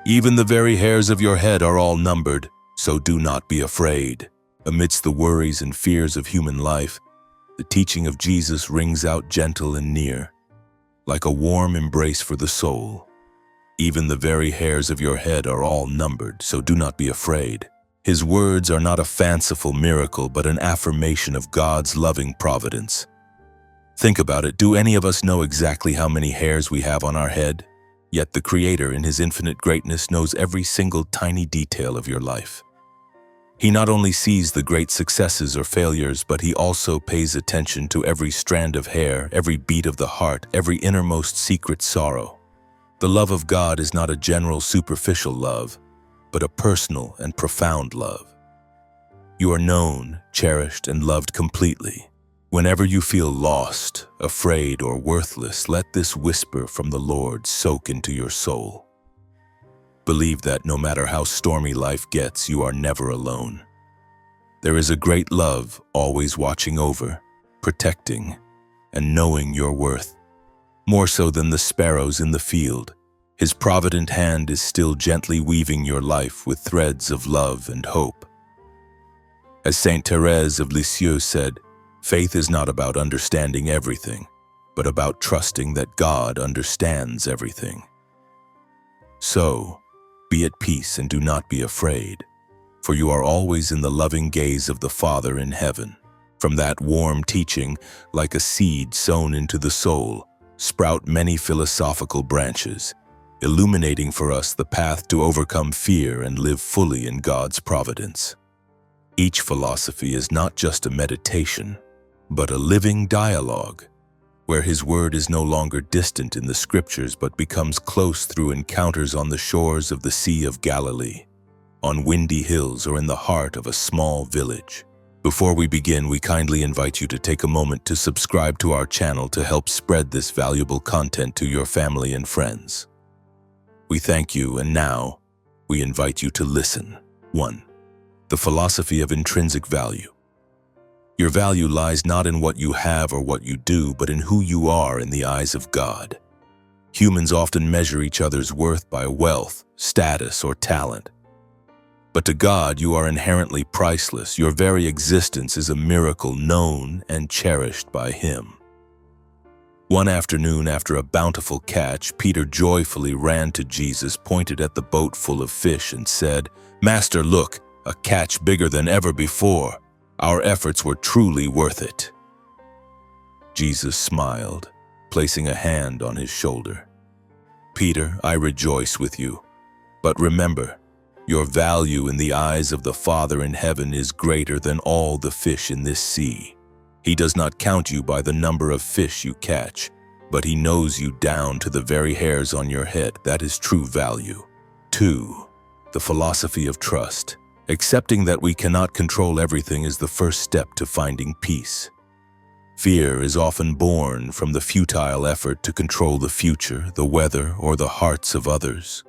Even the very hairs of your head are all numbered, so do not be afraid. Amidst the worries and fears of human life, the teaching of Jesus rings out gentle and near, like a warm embrace for the soul. Even the very hairs of your head are all numbered, so do not be afraid. His words are not a fanciful miracle, but an affirmation of God's loving providence. Think about it. Do any of us know exactly how many hairs we have on our head? Yet the Creator, in His infinite greatness, knows every single tiny detail of your life. He not only sees the great successes or failures, but He also pays attention to every strand of hair, every beat of the heart, every innermost secret sorrow. The love of God is not a general superficial love, but a personal and profound love. You are known, cherished, and loved completely. Whenever you feel lost, afraid, or worthless, let this whisper from the Lord soak into your soul. Believe that no matter how stormy life gets, you are never alone. There is a great love always watching over, protecting, and knowing your worth. More so than the sparrows in the field, His provident hand is still gently weaving your life with threads of love and hope. As Saint Thérèse of Lisieux said, faith is not about understanding everything, but about trusting that God understands everything. So, be at peace and do not be afraid, for you are always in the loving gaze of the Father in heaven. From that warm teaching, like a seed sown into the soul, sprout many philosophical branches, illuminating for us the path to overcome fear and live fully in God's providence. Each philosophy is not just a meditation, but a living dialogue, where His word is no longer distant in the scriptures but becomes close through encounters on the shores of the Sea of Galilee, on windy hills, or in the heart of a small village. Before we begin, we kindly invite you to take a moment to subscribe to our channel to help spread this valuable content to your family and friends. We thank you, and now we invite you to listen. 1. The philosophy of intrinsic value. Your value lies not in what you have or what you do, but in who you are in the eyes of God. Humans often measure each other's worth by wealth, status, or talent. But to God, you are inherently priceless. Your very existence is a miracle known and cherished by Him. One afternoon, after a bountiful catch, Peter joyfully ran to Jesus, pointed at the boat full of fish, and said, "Master, look, a catch bigger than ever before. Our efforts were truly worth it." Jesus smiled, placing a hand on his shoulder. "Peter, I rejoice with you. But remember, your value in the eyes of the Father in heaven is greater than all the fish in this sea. He does not count you by the number of fish you catch, but He knows you down to the very hairs on your head. That is true value." 2. The philosophy of trust. Accepting that we cannot control everything is the first step to finding peace. Fear is often born from the futile effort to control the future, the weather, or the hearts of others.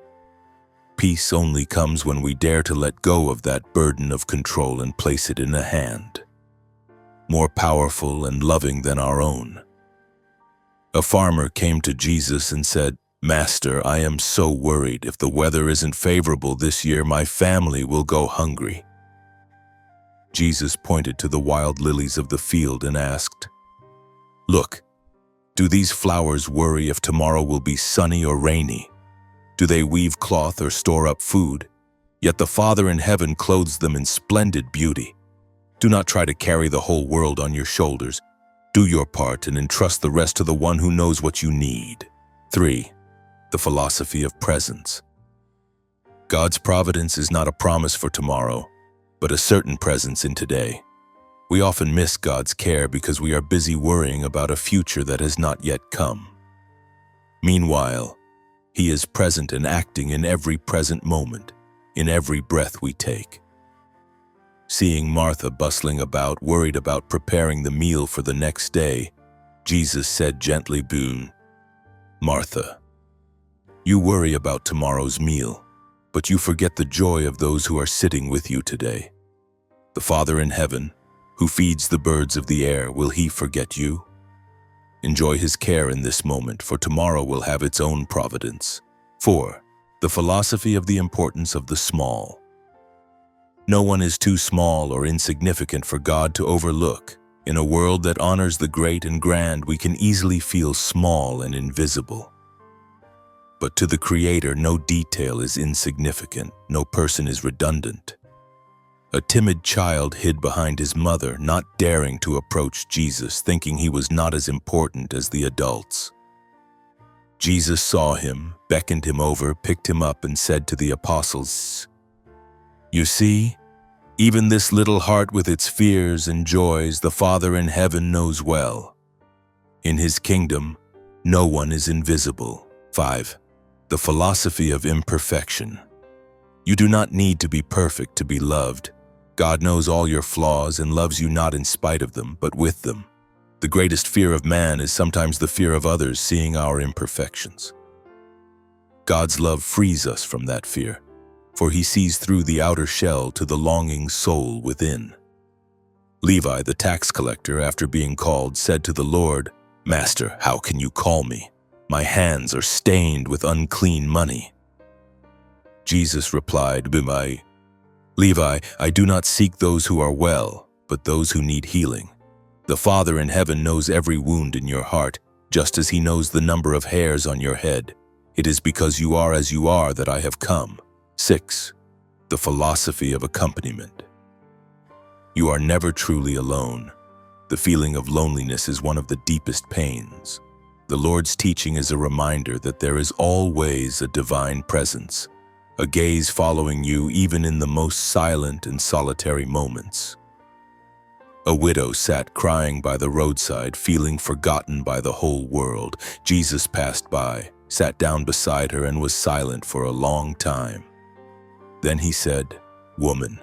Peace only comes when we dare to let go of that burden of control and place it in a hand more powerful and loving than our own. A farmer came to Jesus and said, "Master, I am so worried. If the weather isn't favorable this year, my family will go hungry." Jesus pointed to the wild lilies of the field and asked, "Look, do these flowers worry if tomorrow will be sunny or rainy? Do they weave cloth or store up food? Yet the Father in heaven clothes them in splendid beauty. Do not try to carry the whole world on your shoulders. Do your part and entrust the rest to the one who knows what you need." 3. The philosophy of presence. God's providence is not a promise for tomorrow, but a certain presence in today. We often miss God's care because we are busy worrying about a future that has not yet come. Meanwhile, He is present and acting in every present moment, in every breath we take. Seeing Martha bustling about, worried about preparing the meal for the next day, Jesus said gently, "Martha, you worry about tomorrow's meal, but you forget the joy of those who are sitting with you today. The Father in heaven, who feeds the birds of the air, will He forget you? Enjoy His care in this moment, for tomorrow will have its own providence." 4. The philosophy of the importance of the small. No one is too small or insignificant for God to overlook. In a world that honors the great and grand, we can easily feel small and invisible. But to the Creator, no detail is insignificant, no person is redundant. A timid child hid behind his mother, not daring to approach Jesus, thinking he was not as important as the adults. Jesus saw him, beckoned him over, picked him up, and said to the apostles, "You see, even this little heart with its fears and joys, the Father in heaven knows well. In his kingdom, no one is invisible." 5. The philosophy of imperfection. You do not need to be perfect to be loved. God knows all your flaws and loves you not in spite of them, but with them. The greatest fear of man is sometimes the fear of others seeing our imperfections. God's love frees us from that fear, for he sees through the outer shell to the longing soul within. Levi, the tax collector, after being called, said to the Lord, "Master, how can you call me? My hands are stained with unclean money." Jesus replied, Levi, I do not seek those who are well, but those who need healing. The Father in heaven knows every wound in your heart, just as he knows the number of hairs on your head. It is because you are as you are that I have come. 6. The philosophy of accompaniment. You are never truly alone. The feeling of loneliness is one of the deepest pains. The Lord's teaching is a reminder that there is always a divine presence, a gaze following you even in the most silent and solitary moments. A widow sat crying by the roadside, feeling forgotten by the whole world. Jesus passed by, sat down beside her, and was silent for a long time. Then he said, "Woman,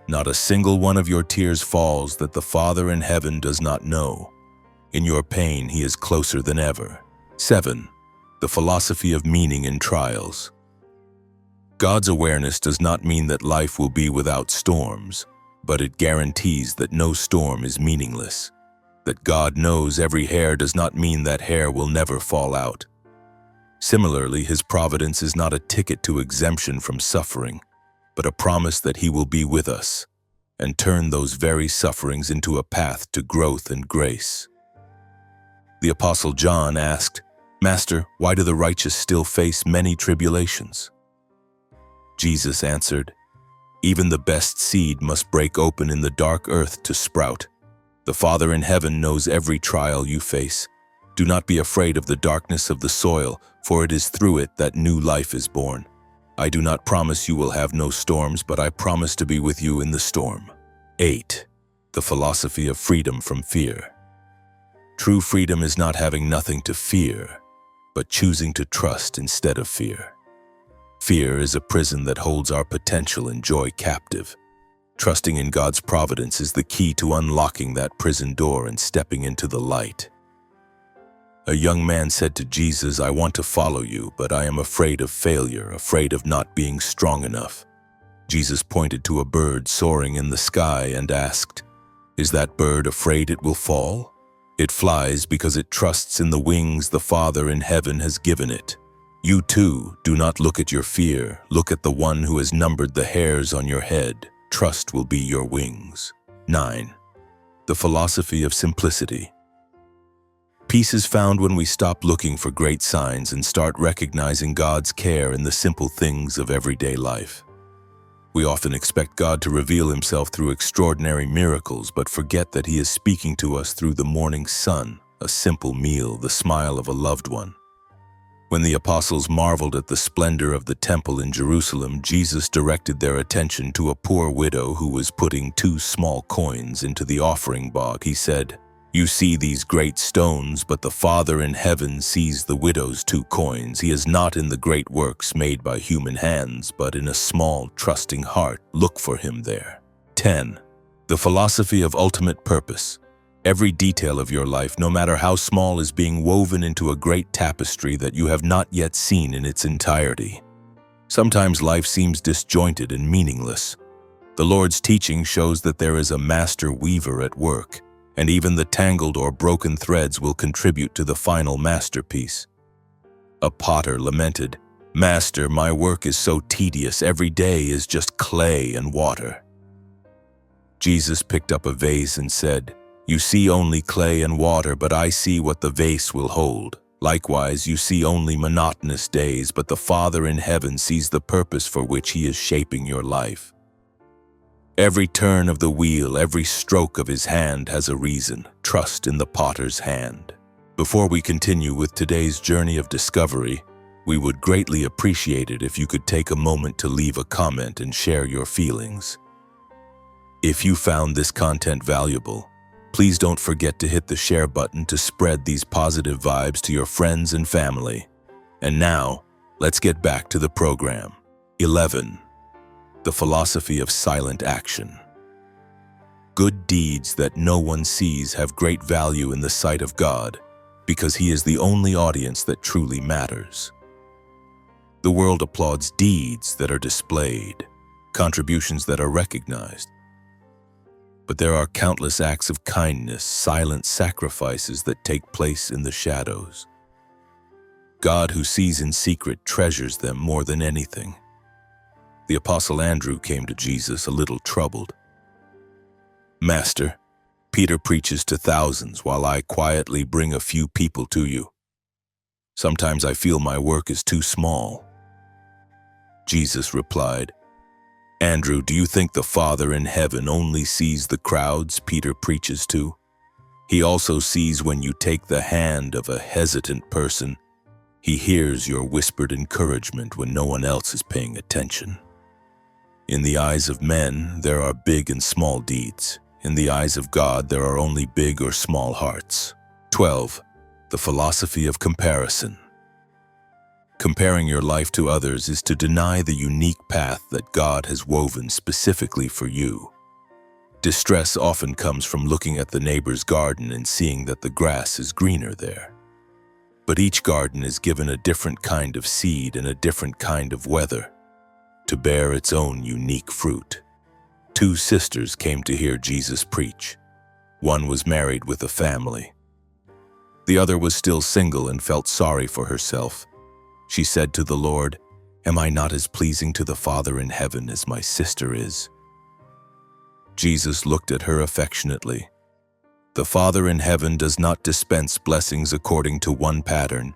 not a single one of your tears falls that the Father in heaven does not know. In your pain, he is closer than ever." 7. The philosophy of meaning in trials. God's awareness does not mean that life will be without storms, but it guarantees that no storm is meaningless. That God knows every hair does not mean that hair will never fall out. Similarly, his providence is not a ticket to exemption from suffering, but a promise that he will be with us and turn those very sufferings into a path to growth and grace. The Apostle John asked, "Master, why do the righteous still face many tribulations?" Jesus answered, "Even the best seed must break open in the dark earth to sprout. The Father in heaven knows every trial you face. Do not be afraid of the darkness of the soil, for it is through it that new life is born. I do not promise you will have no storms, but I promise to be with you in the storm." 8. The philosophy of freedom from fear. True freedom is not having nothing to fear, but choosing to trust instead of fear. Fear is a prison that holds our potential and joy captive. Trusting in God's providence is the key to unlocking that prison door and stepping into the light. A young man said to Jesus, "I want to follow you, but I am afraid of failure, afraid of not being strong enough." Jesus pointed to a bird soaring in the sky and asked, "Is that bird afraid it will fall? It flies because it trusts in the wings the Father in heaven has given it. You too, do not look at your fear. Look at the one who has numbered the hairs on your head. Trust will be your wings." 9. The philosophy of simplicity. Peace is found when we stop looking for great signs and start recognizing God's care in the simple things of everyday life. We often expect God to reveal himself through extraordinary miracles, but forget that he is speaking to us through the morning sun, a simple meal, the smile of a loved one. When the apostles marveled at the splendor of the temple in Jerusalem, Jesus directed their attention to a poor widow who was putting 2 small coins into the offering box. He said, "You see these great stones, but the Father in heaven sees the widow's 2 coins. He is not in the great works made by human hands, but in a small, trusting heart. Look for him there." 10. The philosophy of ultimate purpose. Every detail of your life, no matter how small, is being woven into a great tapestry that you have not yet seen in its entirety. Sometimes life seems disjointed and meaningless. The Lord's teaching shows that there is a master weaver at work, and even the tangled or broken threads will contribute to the final masterpiece. A potter lamented, "Master, my work is so tedious. Every day is just clay and water." Jesus picked up a vase and said, "You see only clay and water, but I see what the vase will hold. Likewise, you see only monotonous days, but the Father in heaven sees the purpose for which He is shaping your life. Every turn of the wheel, every stroke of His hand has a reason. Trust in the potter's hand." Before we continue with today's journey of discovery, we would greatly appreciate it if you could take a moment to leave a comment and share your feelings. If you found this content valuable, please don't forget to hit the share button to spread these positive vibes to your friends and family. And now, let's get back to the program. 11. The philosophy of silent action. Good deeds that no one sees have great value in the sight of God, because He is the only audience that truly matters. The world applauds deeds that are displayed, contributions that are recognized. But there are countless acts of kindness, silent sacrifices that take place in the shadows. God, who sees in secret, treasures them more than anything. The Apostle Andrew came to Jesus a little troubled. "Master, Peter preaches to thousands while I quietly bring a few people to you. Sometimes I feel my work is too small." Jesus replied, "Andrew, do you think the Father in heaven only sees the crowds Peter preaches to? He also sees when you take the hand of a hesitant person. He hears your whispered encouragement when no one else is paying attention. In the eyes of men, there are big and small deeds. In the eyes of God, there are only big or small hearts." 12. The philosophy of comparison. Comparing your life to others is to deny the unique path that God has woven specifically for you. Distress often comes from looking at the neighbor's garden and seeing that the grass is greener there. But each garden is given a different kind of seed and a different kind of weather to bear its own unique fruit. Two sisters came to hear Jesus preach. One was married with a family. The other was still single and felt sorry for herself. She said to the Lord, "Am I not as pleasing to the Father in heaven as my sister is?" Jesus looked at her affectionately. "The Father in heaven does not dispense blessings according to one pattern.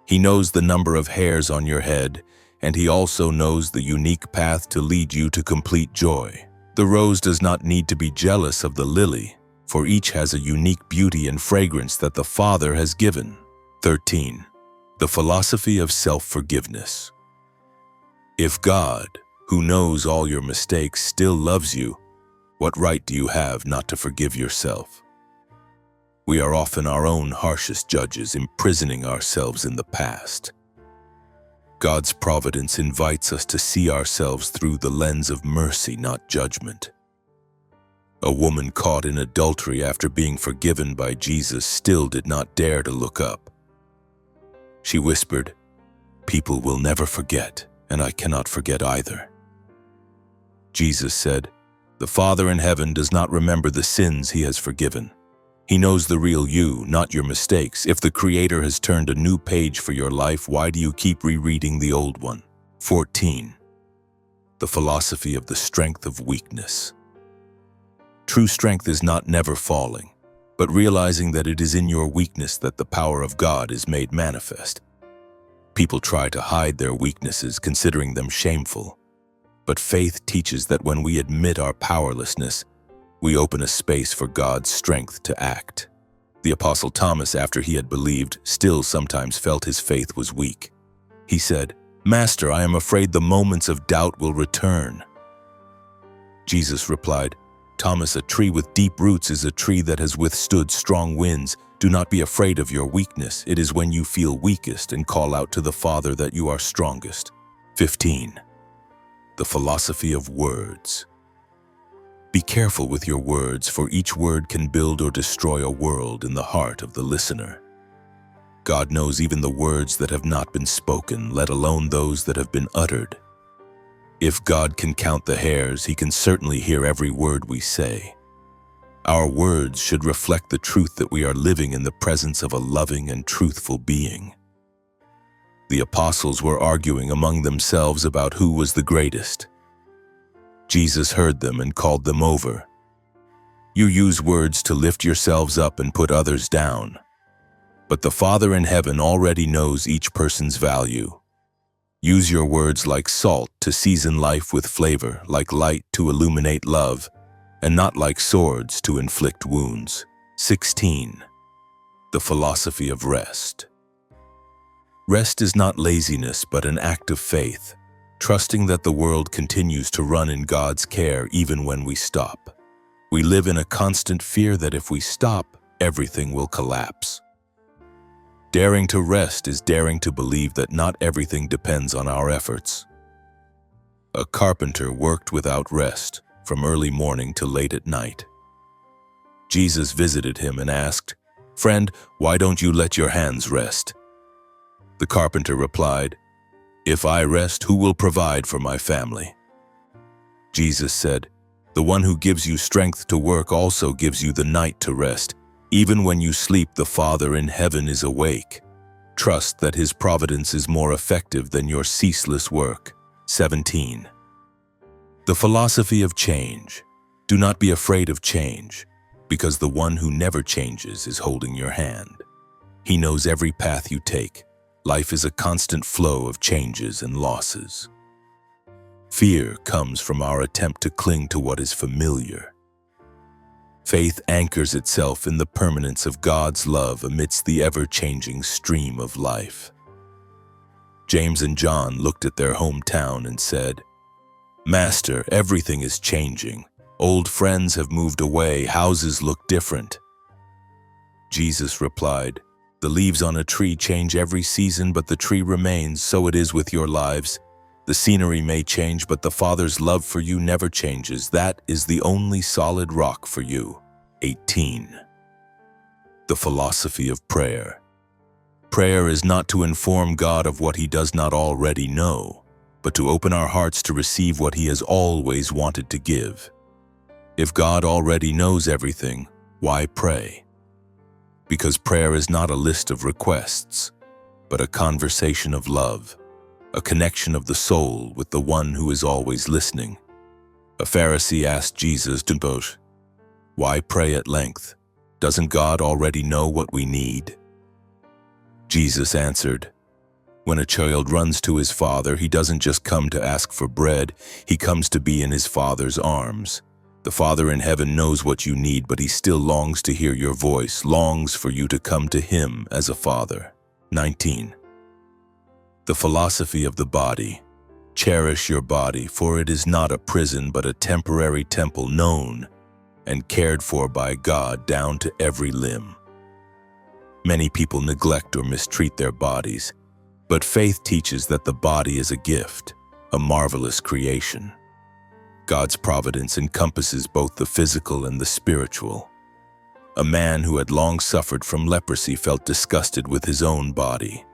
He knows the number of hairs on your head, and He also knows the unique path to lead you to complete joy. The rose does not need to be jealous of the lily, for each has a unique beauty and fragrance that the Father has given." 13. The philosophy of self-forgiveness. If God, who knows all your mistakes, still loves you, what right do you have not to forgive yourself? We are often our own harshest judges, imprisoning ourselves in the past. God's providence invites us to see ourselves through the lens of mercy, not judgment. A woman caught in adultery after being forgiven by Jesus still did not dare to look up. She whispered, "People will never forget, and I cannot forget either." Jesus said, "The Father in heaven does not remember the sins He has forgiven. He knows the real you, not your mistakes. If the Creator has turned a new page for your life, why do you keep rereading the old one?" 14. The philosophy of the strength of weakness. True strength is not never falling, but realizing that it is in your weakness that the power of God is made manifest. People try to hide their weaknesses, considering them shameful. But faith teaches that when we admit our powerlessness, we open a space for God's strength to act. The Apostle Thomas, after he had believed, still sometimes felt his faith was weak. He said, "Master, I am afraid the moments of doubt will return." Jesus replied, "Thomas, a tree with deep roots is a tree that has withstood strong winds. Do not be afraid of your weakness. It is when you feel weakest and call out to the Father that you are strongest." 15. The philosophy of words. Be careful with your words, for each word can build or destroy a world in the heart of the listener. God knows even the words that have not been spoken, let alone those that have been uttered. If God can count the hairs, He can certainly hear every word we say. Our words should reflect the truth that we are living in the presence of a loving and truthful being. The apostles were arguing among themselves about who was the greatest. Jesus heard them and called them over. You use words to lift yourselves up and put others down. But the Father in heaven already knows each person's value. Use your words like salt to season life with flavor, like light to illuminate love, and not like swords to inflict wounds. 16. The philosophy of rest. Rest is not laziness but an act of faith, trusting that the world continues to run in God's care even when we stop. We live in a constant fear that if we stop, everything will collapse. Daring to rest is daring to believe that not everything depends on our efforts. A carpenter worked without rest, from early morning to late at night. Jesus visited him and asked, "Friend, why don't you let your hands rest?" The carpenter replied, "If I rest, who will provide for my family?" Jesus said, "The one who gives you strength to work also gives you the night to rest. Even when you sleep, the Father in heaven is awake. Trust that his providence is more effective than your ceaseless work." 17. The philosophy of change. Do not be afraid of change, because the one who never changes is holding your hand. He knows every path you take. Life is a constant flow of changes and losses. Fear comes from our attempt to cling to what is familiar. Faith anchors itself in the permanence of God's love amidst the ever-changing stream of life. James and John looked at their hometown and said, "Master, everything is changing. Old friends have moved away, houses look different." Jesus replied, "The leaves on a tree change every season, but the tree remains, so it is with your lives. The scenery may change, but the Father's love for you never changes. That is the only solid rock for you." 18. The philosophy of prayer. Prayer is not to inform God of what he does not already know, but to open our hearts to receive what he has always wanted to give. If God already knows everything, why pray? Because prayer is not a list of requests, but a conversation of love, a connection of the soul with the one who is always listening. A Pharisee asked Jesus, "Why pray at length? Doesn't God already know what we need?" Jesus answered, "When a child runs to his father, he doesn't just come to ask for bread, he comes to be in his father's arms. The Father in heaven knows what you need, but he still longs to hear your voice, longs for you to come to him as a father." 19. The philosophy of the body. Cherish your body, for it is not a prison but a temporary temple known and cared for by God down to every limb. Many people neglect or mistreat their bodies, but faith teaches that the body is a gift, a marvelous creation. God's providence encompasses both the physical and the spiritual. A man who had long suffered from leprosy felt disgusted with his own body.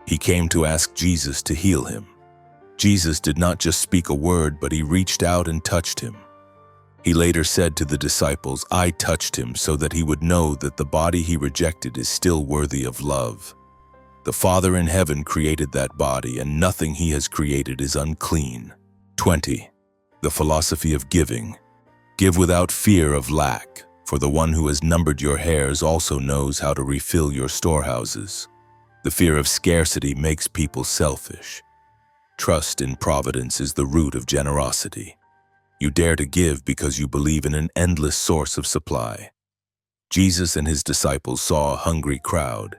He came to ask Jesus to heal him. Jesus did not just speak a word, but he reached out and touched him. He later said to the disciples, "I touched him so that he would know that the body he rejected is still worthy of love." The Father in heaven created that body, and nothing he has created is unclean. 20. The philosophy of giving. Give without fear of lack, for the one who has numbered your hairs also knows how to refill your storehouses. The fear of scarcity makes people selfish. Trust in providence is the root of generosity. You dare to give because you believe in an endless source of supply. Jesus and his disciples saw a hungry crowd.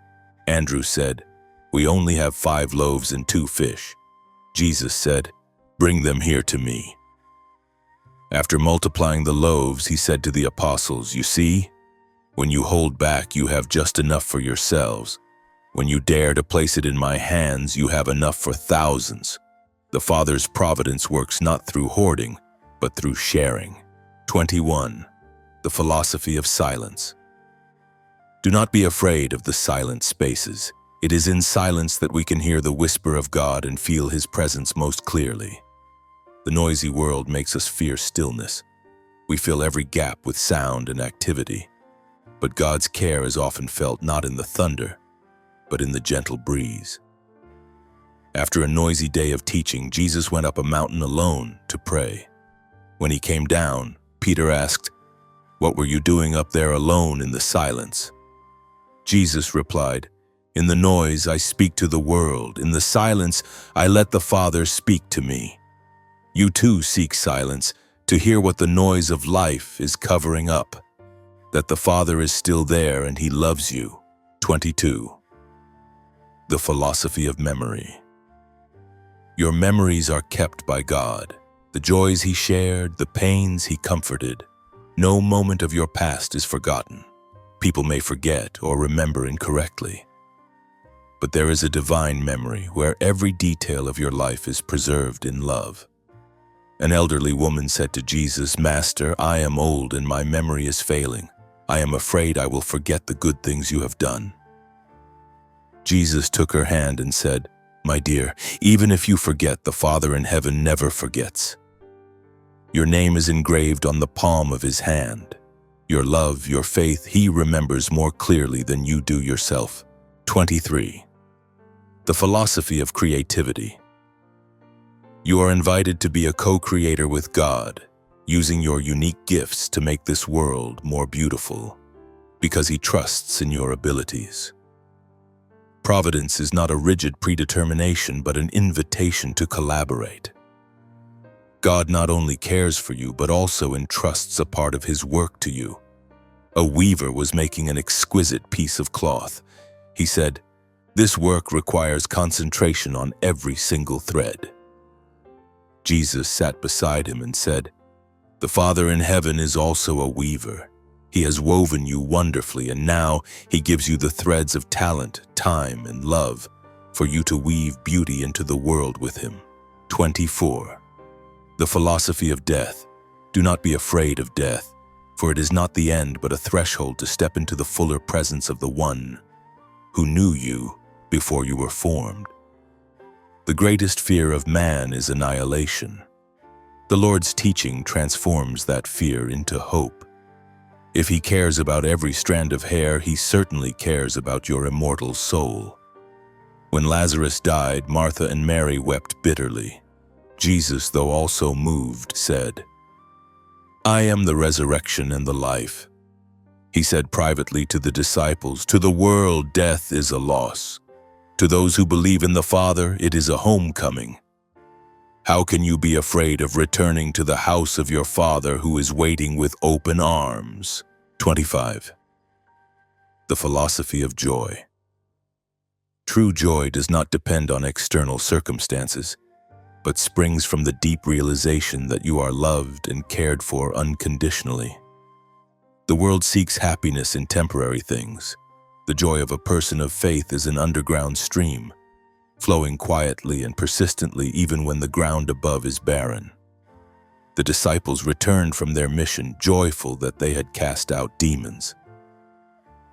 Andrew said, "We only have 5 loaves and 2 fish." Jesus said, "Bring them here to me." After multiplying the loaves, he said to the apostles, "You see, when you hold back, you have just enough for yourselves. When you dare to place it in my hands, you have enough for thousands." The Father's providence works not through hoarding, but through sharing. 21. The philosophy of silence. Do not be afraid of the silent spaces. It is in silence that we can hear the whisper of God and feel his presence most clearly. The noisy world makes us fear stillness. We fill every gap with sound and activity. But God's care is often felt not in the thunder, but in the gentle breeze. After a noisy day of teaching, Jesus went up a mountain alone to pray. When he came down, Peter asked, "What were you doing up there alone in the silence?" Jesus replied, "In the noise I speak to the world. In the silence I let the Father speak to me. You too seek silence to hear what the noise of life is covering up, that the Father is still there and he loves you." 22. The philosophy of memory. Your memories are kept by God. The joys he shared, the pains he comforted. No moment of your past is forgotten. People may forget or remember incorrectly. But there is a divine memory where every detail of your life is preserved in love. An elderly woman said to Jesus, "Master, I am old and my memory is failing. I am afraid I will forget the good things you have done." Jesus took her hand and said, "My dear, even if you forget, the Father in heaven never forgets. Your name is engraved on the palm of his hand. Your love, your faith, he remembers more clearly than you do yourself." 23. The philosophy of creativity. You are invited to be a co-creator with God, using your unique gifts to make this world more beautiful, because he trusts in your abilities. Providence is not a rigid predetermination, but an invitation to collaborate. God not only cares for you, but also entrusts a part of his work to you. A weaver was making an exquisite piece of cloth. He said, "This work requires concentration on every single thread." Jesus sat beside him and said, "The Father in heaven is also a weaver. He has woven you wonderfully, and now he gives you the threads of talent, time, and love for you to weave beauty into the world with him." 24. The philosophy of death. Do not be afraid of death, for it is not the end but a threshold to step into the fuller presence of the one who knew you before you were formed. The greatest fear of man is annihilation. The Lord's teaching transforms that fear into hope. If he cares about every strand of hair, he certainly cares about your immortal soul. When Lazarus died, Martha and Mary wept bitterly. Jesus, though also moved, said, "I am the resurrection and the life." He said privately to the disciples, "To the world, death is a loss. To those who believe in the Father, it is a homecoming. How can you be afraid of returning to the house of your Father who is waiting with open arms?" 25. The philosophy of joy. True joy does not depend on external circumstances, but springs from the deep realization that you are loved and cared for unconditionally. The world seeks happiness in temporary things. The joy of a person of faith is an underground stream, flowing quietly and persistently even when the ground above is barren. The disciples returned from their mission joyful that they had cast out demons.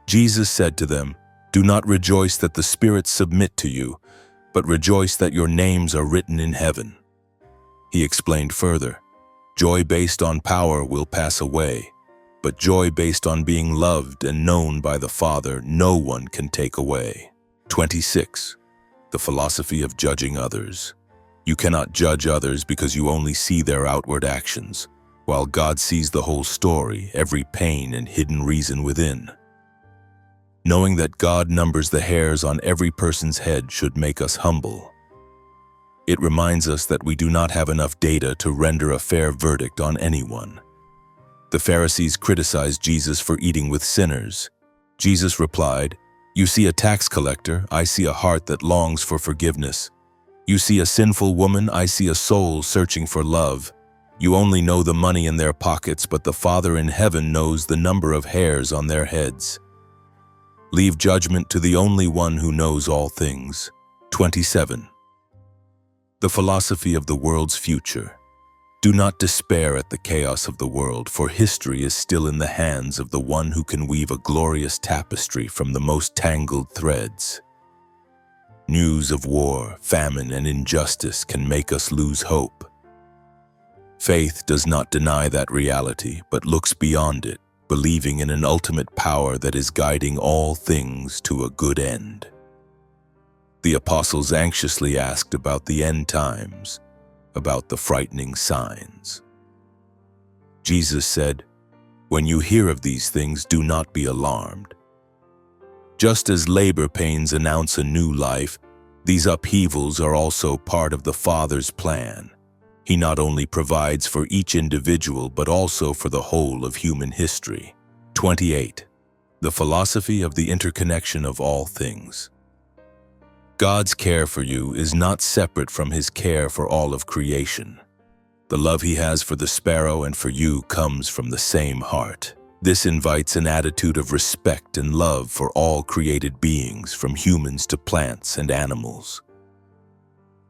Jesus said to them, "Do not rejoice that the spirits submit to you, but rejoice that your names are written in heaven." He explained further, "Joy based on power will pass away, but joy based on being loved and known by the Father, no one can take away." 26. The philosophy of judging others. You cannot judge others because you only see their outward actions, while God sees the whole story, every pain and hidden reason within. Knowing that God numbers the hairs on every person's head should make us humble. It reminds us that we do not have enough data to render a fair verdict on anyone. The Pharisees criticized Jesus for eating with sinners. Jesus replied, "You see a tax collector, I see a heart that longs for forgiveness. You see a sinful woman, I see a soul searching for love. You only know the money in their pockets, but the Father in heaven knows the number of hairs on their heads. Leave judgment to the only one who knows all things." 27. The philosophy of the world's future. Do not despair at the chaos of the world, for history is still in the hands of the one who can weave a glorious tapestry from the most tangled threads. News of war, famine, and injustice can make us lose hope. Faith does not deny that reality, but looks beyond it, believing in an ultimate power that is guiding all things to a good end. The apostles anxiously asked about the end times, about the frightening signs. Jesus said, "When you hear of these things, do not be alarmed. Just as labor pains announce a new life, these upheavals are also part of the Father's plan. He not only provides for each individual, but also for the whole of human history." 28. The philosophy of the interconnection of all things. God's care for you is not separate from His care for all of creation. The love He has for the sparrow and for you comes from the same heart. This invites an attitude of respect and love for all created beings, from humans to plants and animals.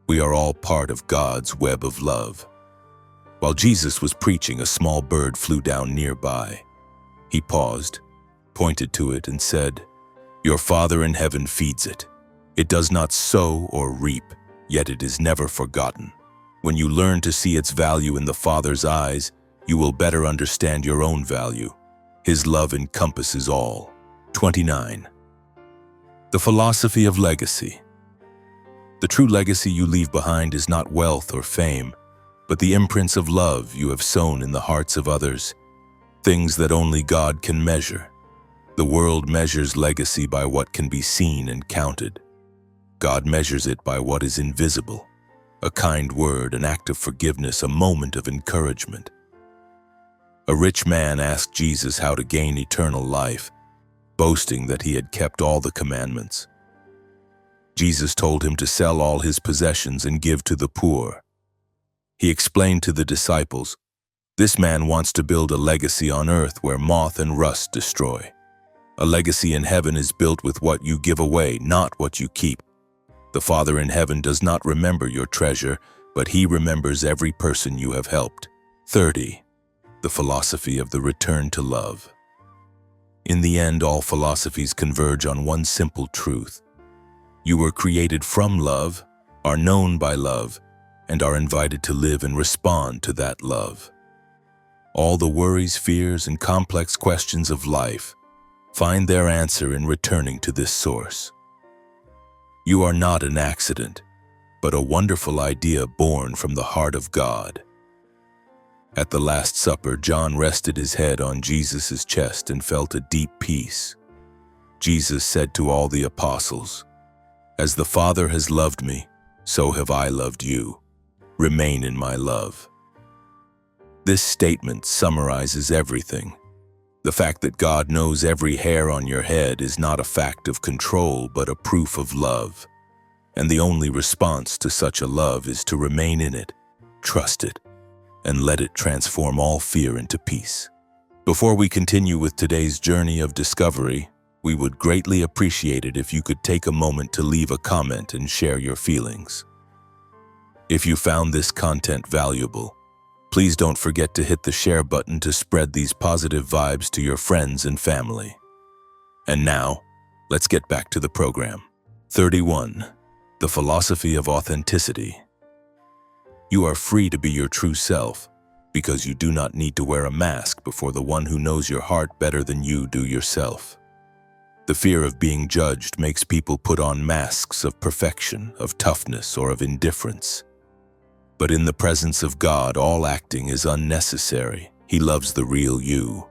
We are all part of God's web of love. While Jesus was preaching, a small bird flew down nearby. He paused, pointed to it, and said, "Your Father in heaven feeds it. It does not sow or reap, yet it is never forgotten." When you learn to see its value in the Father's eyes, you will better understand your own value. His love encompasses all. 29. The philosophy of legacy. The true legacy you leave behind is not wealth or fame, but the imprints of love you have sown in the hearts of others, things that only God can measure. The world measures legacy by what can be seen and counted. God measures it by what is invisible. A kind word, an act of forgiveness, a moment of encouragement. A rich man asked Jesus how to gain eternal life, boasting that he had kept all the commandments. Jesus told him to sell all his possessions and give to the poor. He explained to the disciples, "This man wants to build a legacy on earth where moth and rust destroy. A legacy in heaven is built with what you give away, not what you keep. The Father in heaven does not remember your treasure, but He remembers every person you have helped." 30. The philosophy of the return to love. In the end, all philosophies converge on one simple truth. You were created from love, are known by love, and are invited to live and respond to that love. All the worries, fears, and complex questions of life find their answer in returning to this source. You are not an accident, but a wonderful idea born from the heart of God. At the Last Supper, John rested his head on Jesus' chest and felt a deep peace. Jesus said to all the apostles, "As the Father has loved me, so have I loved you. Remain in my love." This statement summarizes everything. The fact that God knows every hair on your head is not a fact of control, but a proof of love. And the only response to such a love is to remain in it, trust it, and let it transform all fear into peace. Before we continue with today's journey of discovery, we would greatly appreciate it if you could take a moment to leave a comment and share your feelings. If you found this content valuable, please don't forget to hit the share button to spread these positive vibes to your friends and family. And now, let's get back to the program. 31. The philosophy of authenticity. You are free to be your true self, because you do not need to wear a mask before the one who knows your heart better than you do yourself. The fear of being judged makes people put on masks of perfection, of toughness, or of indifference. But in the presence of God, all acting is unnecessary. He loves the real you.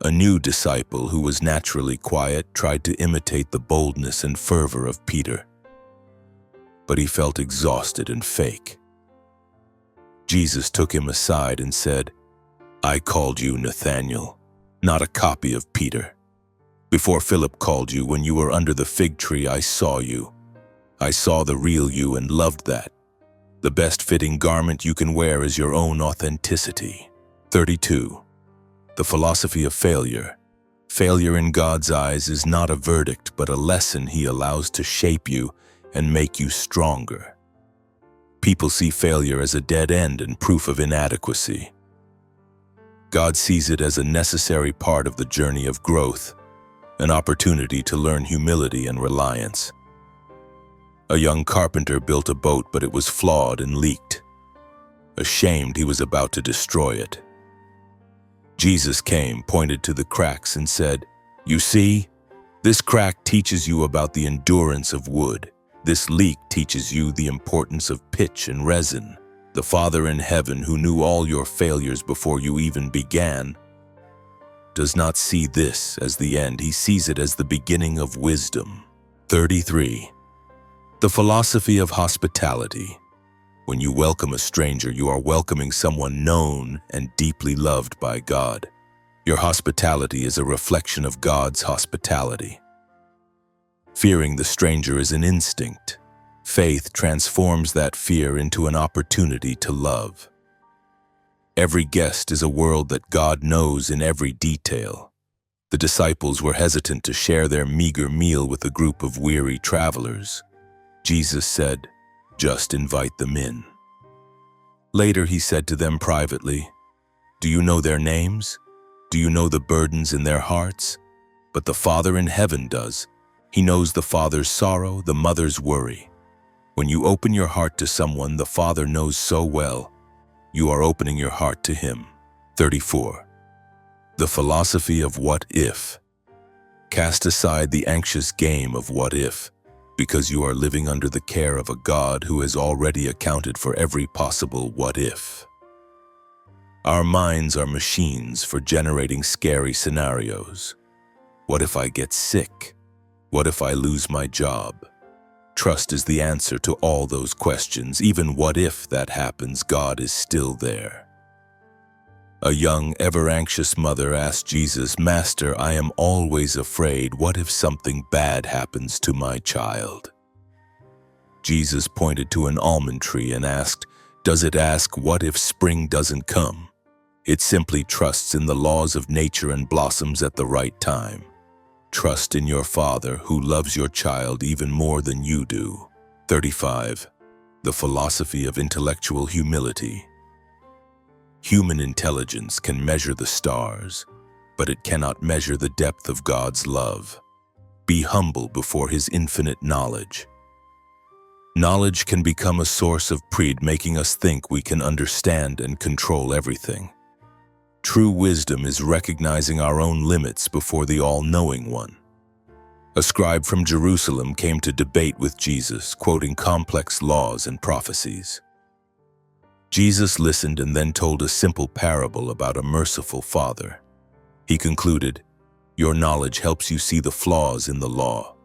A new disciple who was naturally quiet tried to imitate the boldness and fervor of Peter, but he felt exhausted and fake. Jesus took him aside and said, "I called you Nathanael, not a copy of Peter. Before Philip called you, when you were under the fig tree, I saw you. I saw the real you and loved that. The best fitting garment you can wear is your own authenticity." 32. The philosophy of failure. Failure in God's eyes is not a verdict, but a lesson He allows to shape you and make you stronger. People see failure as a dead end and proof of inadequacy. God sees it as a necessary part of the journey of growth, an opportunity to learn humility and reliance. A young carpenter built a boat, but it was flawed and leaked. Ashamed, he was about to destroy it. Jesus came, pointed to the cracks, and said, "You see, this crack teaches you about the endurance of wood. This leak teaches you the importance of pitch and resin. The Father in heaven, who knew all your failures before you even began, does not see this as the end. He sees it as the beginning of wisdom. 33. The philosophy of hospitality. When you welcome a stranger, you are welcoming someone known and deeply loved by God. Your hospitality is a reflection of God's hospitality. Fearing the stranger is an instinct. Faith transforms that fear into an opportunity to love. Every guest is a world that God knows in every detail. The disciples were hesitant to share their meager meal with a group of weary travelers. Jesus said, "Just invite them in." Later he said to them privately, "Do you know their names? Do you know the burdens in their hearts? But the Father in heaven does. He knows the father's sorrow, the mother's worry. When you open your heart to someone the Father knows so well, you are opening your heart to him. 34. The philosophy of what if. Cast aside the anxious game of what if, because you are living under the care of a God who has already accounted for every possible what if. Our minds are machines for generating scary scenarios. What if I get sick? What if I lose my job? Trust is the answer to all those questions. Even what if that happens, God is still there. A young, ever-anxious mother asked Jesus, "Master, I am always afraid. What if something bad happens to my child?" Jesus pointed to an almond tree and asked, "Does it ask, what if spring doesn't come?" It simply trusts in the laws of nature and blossoms at the right time. Trust in your Father who loves your child even more than you do. 35. The philosophy of intellectual humility. Human intelligence can measure the stars, but it cannot measure the depth of God's love. Be humble before His infinite knowledge. Knowledge can become a source of pride, making us think we can understand and control everything. True wisdom is recognizing our own limits before the all-knowing one. A scribe from Jerusalem came to debate with Jesus, quoting complex laws and prophecies. Jesus listened and then told a simple parable about a merciful father. He concluded, "Your knowledge helps you see the flaws in the law,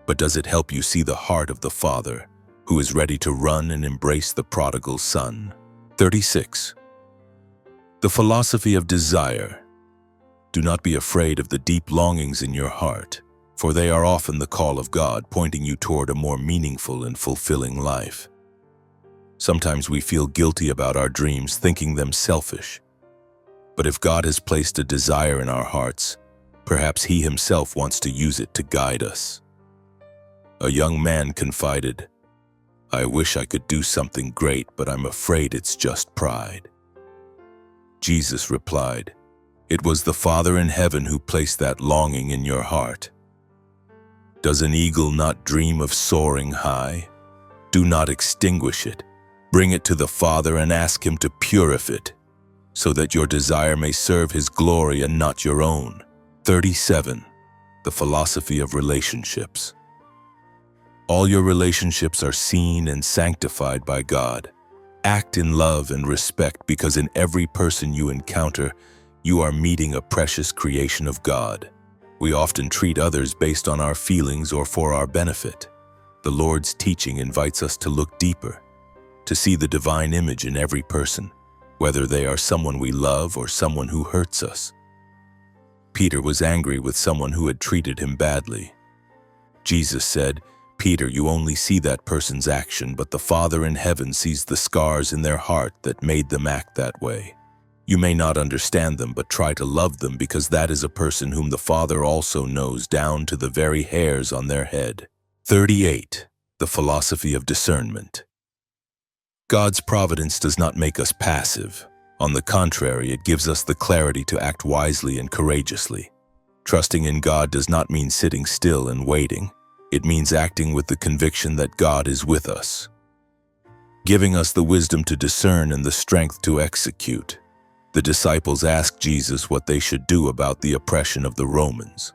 but does it help you see the heart of the Father, who is ready to run and embrace the prodigal son?" 36. The philosophy of desire. Do not be afraid of the deep longings in your heart, for they are often the call of God pointing you toward a more meaningful and fulfilling life. Sometimes we feel guilty about our dreams, thinking them selfish. But if God has placed a desire in our hearts, perhaps He Himself wants to use it to guide us. A young man confided, "I wish I could do something great, but I'm afraid it's just pride." Jesus replied, "It was the Father in heaven who placed that longing in your heart. Does an eagle not dream of soaring high? Do not extinguish it. Bring it to the Father and ask Him to purify it, so that your desire may serve His glory and not your own." 37. The philosophy of relationships. All your relationships are seen and sanctified by God. Act in love and respect, because in every person you encounter, you are meeting a precious creation of God. We often treat others based on our feelings or for our benefit. The Lord's teaching invites us to look deeper, to see the divine image in every person, whether they are someone we love or someone who hurts us. Peter was angry with someone who had treated him badly. Jesus said, "Peter, you only see that person's action, but the Father in heaven sees the scars in their heart that made them act that way. You may not understand them, but try to love them, because that is a person whom the Father also knows down to the very hairs on their head." 38. The philosophy of discernment. God's providence does not make us passive. On the contrary, it gives us the clarity to act wisely and courageously. Trusting in God does not mean sitting still and waiting. It means acting with the conviction that God is with us, giving us the wisdom to discern and the strength to execute. The disciples asked Jesus what they should do about the oppression of the Romans.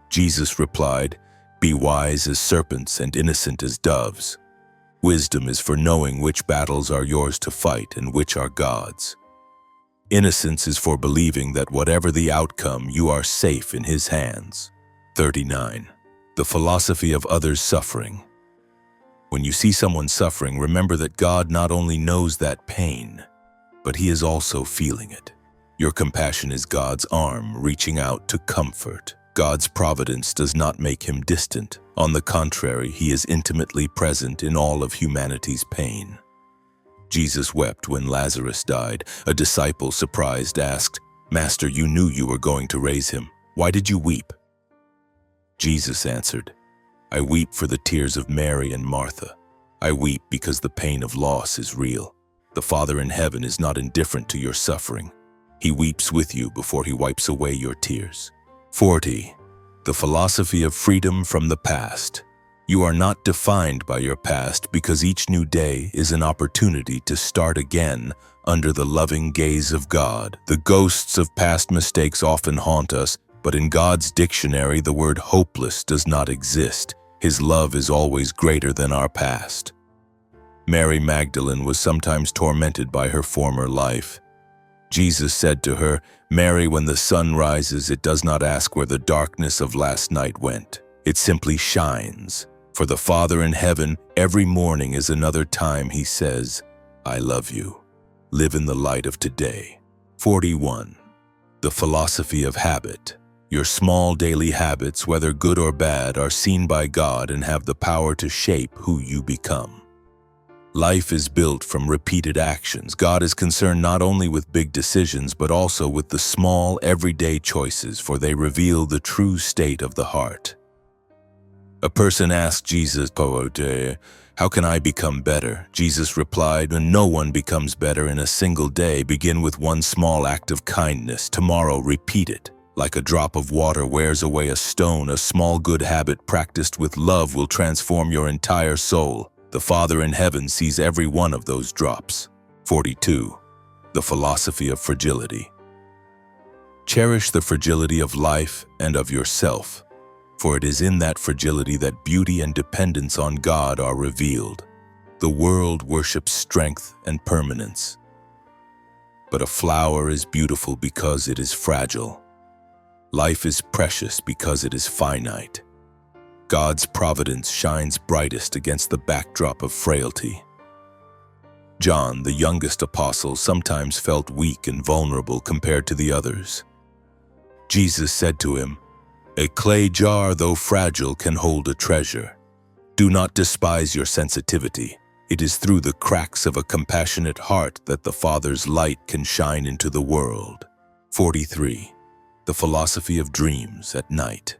Jesus replied, Be wise as serpents and innocent as doves. Wisdom is for knowing which battles are yours to fight and which are God's. Innocence is for believing that whatever the outcome, you are safe in His hands. 39. The philosophy of others' suffering. When you see someone suffering, remember that God not only knows that pain, but He is also feeling it. Your compassion is God's arm reaching out to comfort. God's providence does not make Him distant. On the contrary, He is intimately present in all of humanity's pain. Jesus wept when Lazarus died. A disciple, surprised, asked, "Master, you knew you were going to raise him. Why did you weep?" Jesus answered, "I weep for the tears of Mary and Martha. I weep because the pain of loss is real. The Father in heaven is not indifferent to your suffering. He weeps with you before He wipes away your tears." 40. The philosophy of freedom from the past. You are not defined by your past because each new day is an opportunity to start again under the loving gaze of God. The ghosts of past mistakes often haunt us, but in God's dictionary, the word hopeless does not exist. His love is always greater than our past. Mary Magdalene was sometimes tormented by her former life. Jesus said to her, "Mary, when the sun rises, it does not ask where the darkness of last night went. It simply shines. For the Father in heaven, every morning is another time He says, 'I love you.' Live in the light of today." 41. The philosophy of habit. Your small daily habits, whether good or bad, are seen by God and have the power to shape who you become. Life is built from repeated actions. God is concerned not only with big decisions, but also with the small, everyday choices, for they reveal the true state of the heart. A person asked Jesus, "How can I become better?" Jesus replied, "No one becomes better in a single day. Begin with one small act of kindness. Tomorrow, repeat it. Like a drop of water wears away a stone, a small good habit practiced with love will transform your entire soul. The Father in heaven sees every one of those drops." 42. The philosophy of fragility. Cherish the fragility of life and of yourself, for it is in that fragility that beauty and dependence on God are revealed. The world worships strength and permanence, but a flower is beautiful because it is fragile. Life is precious because it is finite. God's providence shines brightest against the backdrop of frailty. John, the youngest apostle, sometimes felt weak and vulnerable compared to the others. Jesus said to him, "A clay jar, though fragile, can hold a treasure. Do not despise your sensitivity. It is through the cracks of a compassionate heart that the Father's light can shine into the world." 43. The philosophy of dreams at night.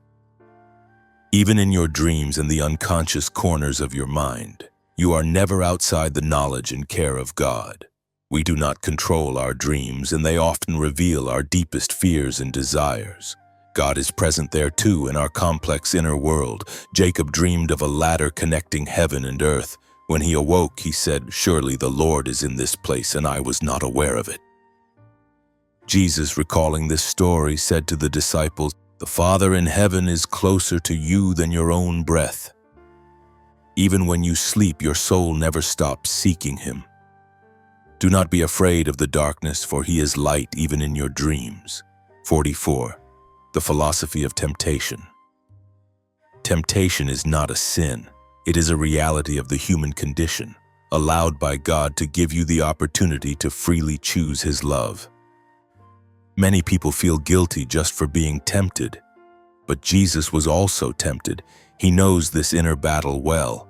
Even in your dreams and the unconscious corners of your mind, you are never outside the knowledge and care of God. We do not control our dreams, and they often reveal our deepest fears and desires. God is present there too in our complex inner world. Jacob dreamed of a ladder connecting heaven and earth. When he awoke, he said, "Surely the Lord is in this place, and I was not aware of it." Jesus, recalling this story, said to the disciples, "The Father in heaven is closer to you than your own breath." Even when you sleep, your soul never stops seeking Him. Do not be afraid of the darkness, for He is light even in your dreams. 44. The philosophy of temptation. Temptation is not a sin. It is a reality of the human condition, allowed by God to give you the opportunity to freely choose His love. Many people feel guilty just for being tempted, but Jesus was also tempted. He knows this inner battle well.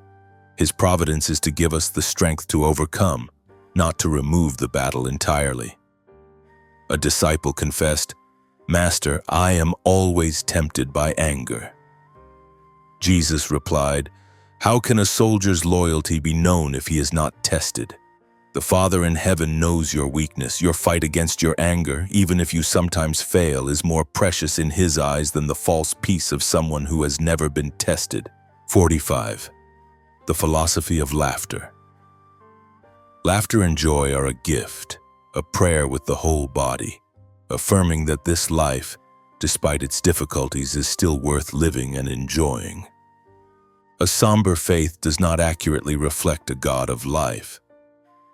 His providence is to give us the strength to overcome, not to remove the battle entirely. A disciple confessed, "Master, I am always tempted by anger." Jesus replied, "How can a soldier's loyalty be known if he is not tested? The Father in heaven knows your weakness. Your fight against your anger, even if you sometimes fail, is more precious in His eyes than the false peace of someone who has never been tested." 45. The philosophy of laughter. Laughter and joy are a gift, a prayer with the whole body, affirming that this life, despite its difficulties, is still worth living and enjoying. A somber faith does not accurately reflect a God of life.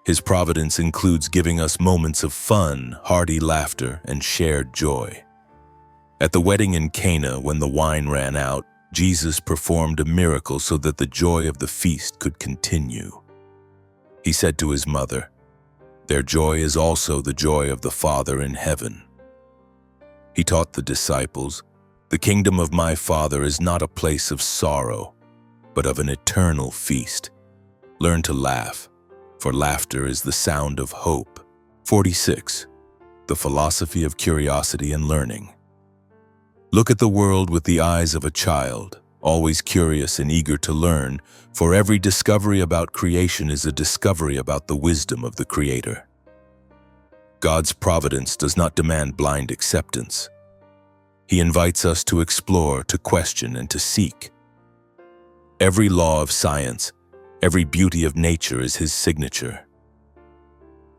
His providence includes giving us moments of fun, hearty laughter, and shared joy. At the wedding in Cana, when the wine ran out, Jesus performed a miracle so that the joy of the feast could continue. He said to his mother, "Their joy is also the joy of the Father in heaven." He taught the disciples, "The kingdom of my Father is not a place of sorrow, but of an eternal feast. Learn to laugh, for laughter is the sound of hope." 46. The philosophy of curiosity and learning. Look at the world with the eyes of a child, always curious and eager to learn, for every discovery about creation is a discovery about the wisdom of the Creator. God's providence does not demand blind acceptance. He invites us to explore, to question, and to seek. Every law of science, every beauty of nature is His signature.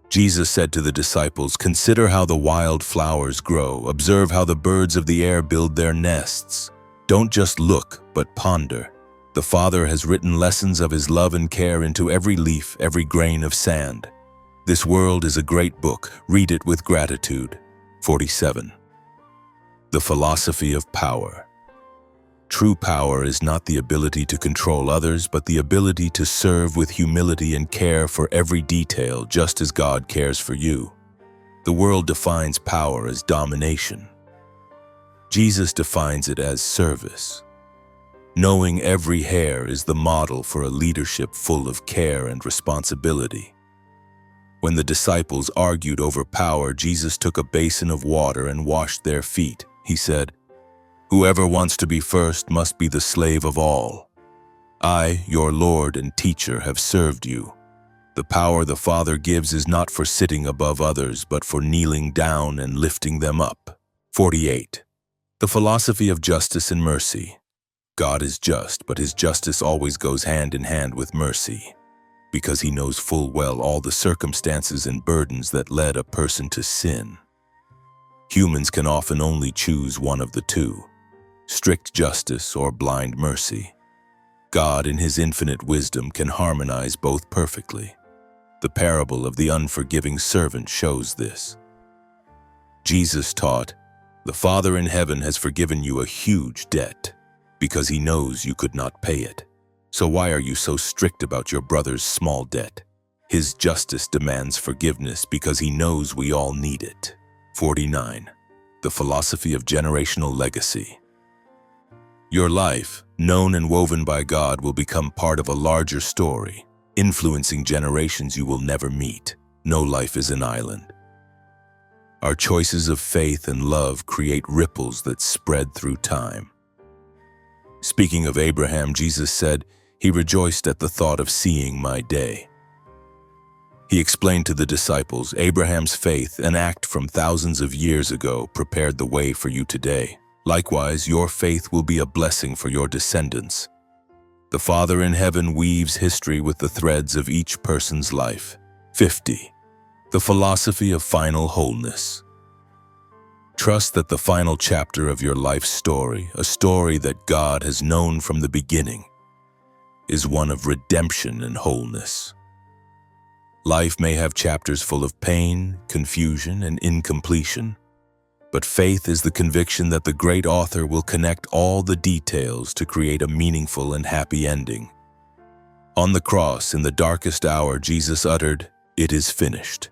Jesus said to the disciples, "Consider how the wild flowers grow. Observe how the birds of the air build their nests. Don't just look, but ponder. The Father has written lessons of His love and care into every leaf, every grain of sand. This world is a great book. Read it with gratitude." 47. The philosophy of power. True power is not the ability to control others, but the ability to serve with humility and care for every detail, just as God cares for you. The world defines power as domination. Jesus defines it as service. Knowing every hair is the model for a leadership full of care and responsibility. When the disciples argued over power, Jesus took a basin of water and washed their feet. He said, "Whoever wants to be first must be the slave of all. I, your Lord and teacher, have served you. The power the Father gives is not for sitting above others, but for kneeling down and lifting them up." 48. The philosophy of justice and mercy. God is just, but His justice always goes hand in hand with mercy, because He knows full well all the circumstances and burdens that led a person to sin. Humans can often only choose one of the two: strict justice or blind mercy. God, in His infinite wisdom, can harmonize both perfectly. The parable of the unforgiving servant shows this. Jesus taught, "The Father in heaven has forgiven you a huge debt, because He knows you could not pay it. So why are you so strict about your brother's small debt? His justice demands forgiveness because He knows we all need it." 49. The philosophy of generational legacy. Your life, known and woven by God, will become part of a larger story, influencing generations you will never meet. No life is an island. Our choices of faith and love create ripples that spread through time. Speaking of Abraham, Jesus said, "He rejoiced at the thought of seeing my day." He explained to the disciples, "Abraham's faith, an act from thousands of years ago, prepared the way for you today. Likewise, your faith will be a blessing for your descendants." The Father in heaven weaves history with the threads of each person's life. 50. The philosophy of final wholeness. Trust that the final chapter of your life story, a story that God has known from the beginning, is one of redemption and wholeness. Life may have chapters full of pain, confusion, and incompletion, but faith is the conviction that the great author will connect all the details to create a meaningful and happy ending. On the cross, in the darkest hour, Jesus uttered, "It is finished."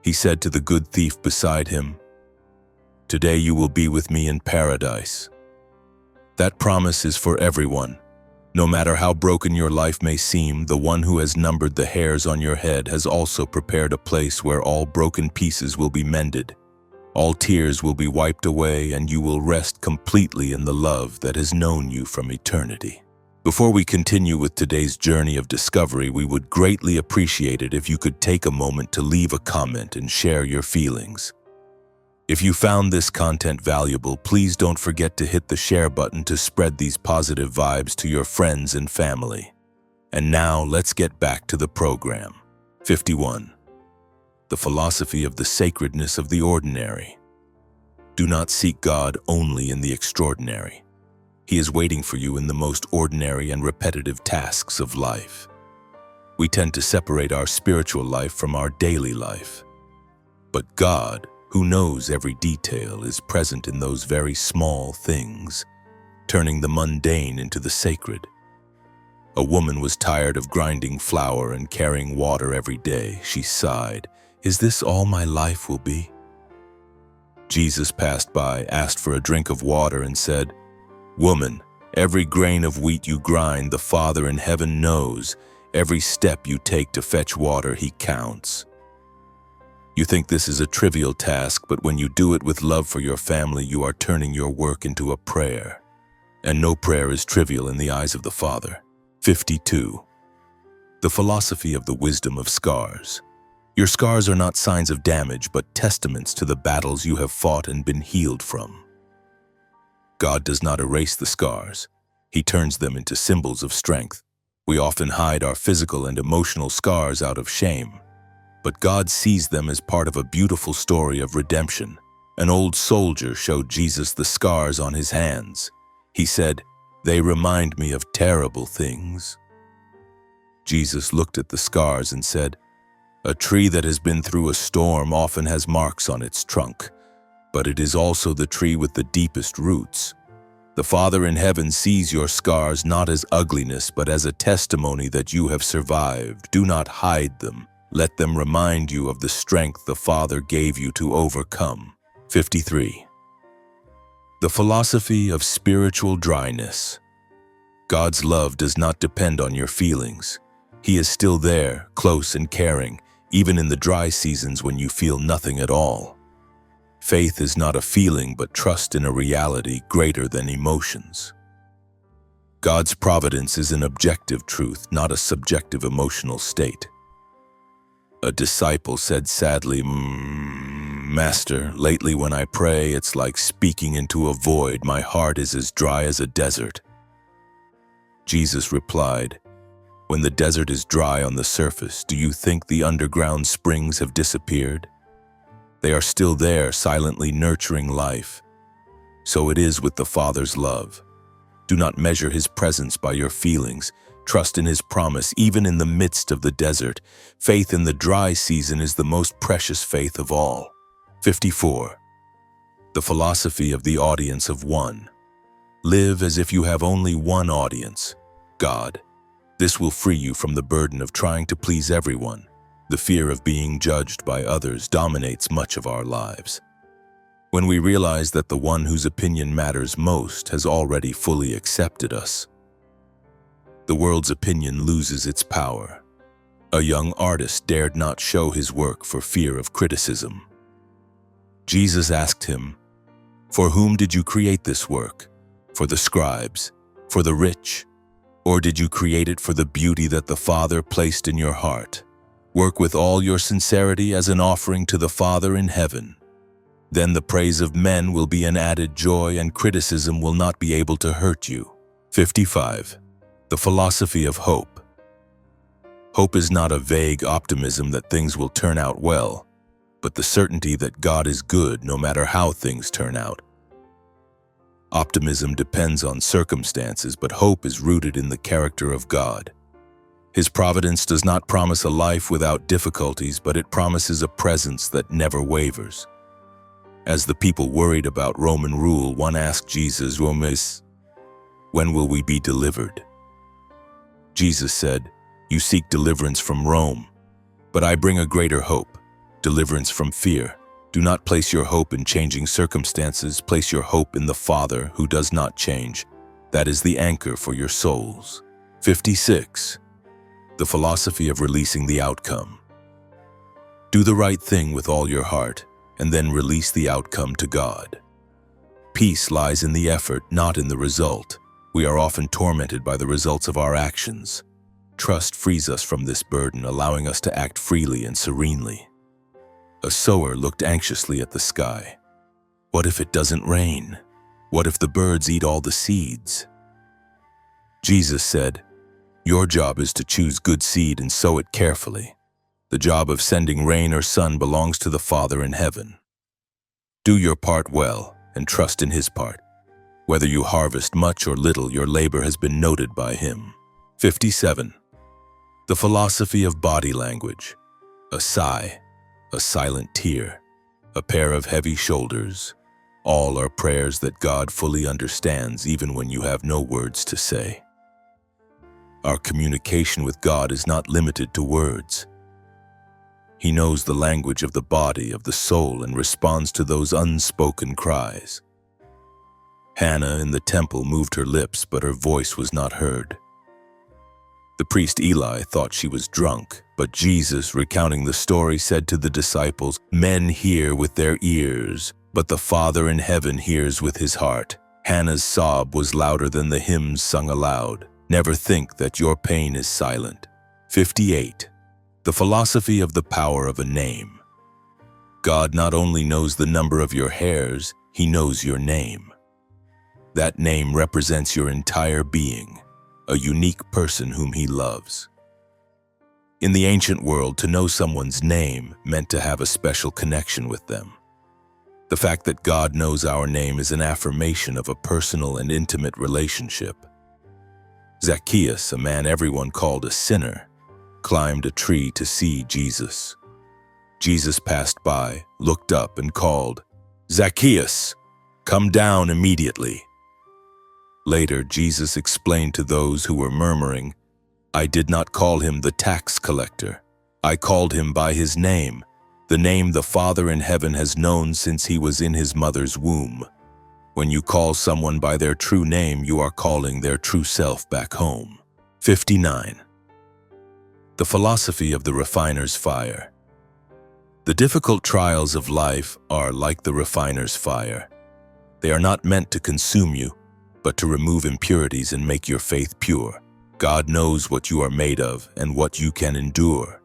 He said to the good thief beside him, "Today you will be with me in paradise." That promise is for everyone. No matter how broken your life may seem, the one who has numbered the hairs on your head has also prepared a place where all broken pieces will be mended. All tears will be wiped away, and you will rest completely in the love that has known you from eternity. Before we continue with today's journey of discovery, we would greatly appreciate it if you could take a moment to leave a comment and share your feelings. If you found this content valuable, please don't forget to hit the share button to spread these positive vibes to your friends and family. And now, let's get back to the program. 51. The philosophy of the sacredness of the ordinary. Do not seek God only in the extraordinary. He is waiting for you in the most ordinary and repetitive tasks of life. We tend to separate our spiritual life from our daily life. But God, who knows every detail, is present in those very small things, turning the mundane into the sacred. A woman was tired of grinding flour and carrying water every day. She sighed, "Is this all my life will be?" Jesus passed by, asked for a drink of water, and said, "Woman, every grain of wheat you grind, the Father in heaven knows. Every step you take to fetch water, He counts." You think this is a trivial task, but when you do it with love for your family, you are turning your work into a prayer. And no prayer is trivial in the eyes of the Father. 52. The philosophy of the wisdom of scars. Your scars are not signs of damage, but testaments to the battles you have fought and been healed from. God does not erase the scars. He turns them into symbols of strength. We often hide our physical and emotional scars out of shame, but God sees them as part of a beautiful story of redemption. An old soldier showed Jesus the scars on his hands. He said, "They remind me of terrible things." Jesus looked at the scars and said, "A tree that has been through a storm often has marks on its trunk, but it is also the tree with the deepest roots. The Father in heaven sees your scars not as ugliness, but as a testimony that you have survived. Do not hide them. Let them remind you of the strength the Father gave you to overcome. 53. The philosophy of spiritual dryness. God's love does not depend on your feelings. He is still there, close and caring, even in the dry seasons when you feel nothing at all. Faith is not a feeling, but trust in a reality greater than emotions. God's providence is an objective truth, not a subjective emotional state. A disciple said sadly, "Master, lately when I pray, it's like speaking into a void. My heart is as dry as a desert." Jesus replied, "When the desert is dry on the surface, do you think the underground springs have disappeared? They are still there, silently nurturing life. So it is with the Father's love. Do not measure His presence by your feelings. Trust in His promise, even in the midst of the desert. Faith in the dry season is the most precious faith of all. 54. The philosophy of the audience of one. Live as if you have only one audience, God. This will free you from the burden of trying to please everyone. The fear of being judged by others dominates much of our lives. When we realize that the one whose opinion matters most has already fully accepted us, the world's opinion loses its power. A young artist dared not show his work for fear of criticism. Jesus asked him, "For whom did you create this work? For the scribes, for the rich, or did you create it for the beauty that the Father placed in your heart? Work with all your sincerity as an offering to the Father in heaven. Then the praise of men will be an added joy, and criticism will not be able to hurt you." 55. The philosophy of hope. Hope is not a vague optimism that things will turn out well, but the certainty that God is good no matter how things turn out. Optimism depends on circumstances, but hope is rooted in the character of God. His providence does not promise a life without difficulties, but it promises a presence that never wavers. As the people worried about Roman rule, one asked Jesus, "When will we be delivered?" Jesus said, "You seek deliverance from Rome, but I bring a greater hope, deliverance from fear. Do not place your hope in changing circumstances. Place your hope in the Father who does not change. That is the anchor for your souls." 56. The philosophy of releasing the outcome. Do the right thing with all your heart, and then release the outcome to God. Peace lies in the effort, not in the result. We are often tormented by the results of our actions. Trust frees us from this burden, allowing us to act freely and serenely. A sower looked anxiously at the sky. What if it doesn't rain? What if the birds eat all the seeds? Jesus said, "Your job is to choose good seed and sow it carefully. The job of sending rain or sun belongs to the Father in heaven. Do your part well and trust in His part. Whether you harvest much or little, your labor has been noted by him. 57. The philosophy of body language. A sigh, a silent tear, a pair of heavy shoulders. All are prayers that God fully understands even when you have no words to say. Our communication with God is not limited to words. He knows the language of the body, of the soul, and responds to those unspoken cries. Hannah in the temple moved her lips, but her voice was not heard. The priest Eli thought she was drunk, but Jesus, recounting the story, said to the disciples, "Men hear with their ears, but the Father in heaven hears with his heart." Hannah's sob was louder than the hymns sung aloud. Never think that your pain is silent. 58. The philosophy of the power of a name. God not only knows the number of your hairs, he knows your name. That name represents your entire being, a unique person whom he loves. In the ancient world, to know someone's name meant to have a special connection with them. The fact that God knows our name is an affirmation of a personal and intimate relationship. Zacchaeus, a man everyone called a sinner, climbed a tree to see Jesus. Jesus passed by, looked up, and called, "Zacchaeus, come down immediately." Later, Jesus explained to those who were murmuring, "I did not call him the tax collector. I called him by his name, the name the Father in heaven has known since he was in his mother's womb." When you call someone by their true name, you are calling their true self back home. 59. The philosophy of the refiner's fire. The difficult trials of life are like the refiner's fire. They are not meant to consume you, but to remove impurities and make your faith pure. God knows what you are made of and what you can endure.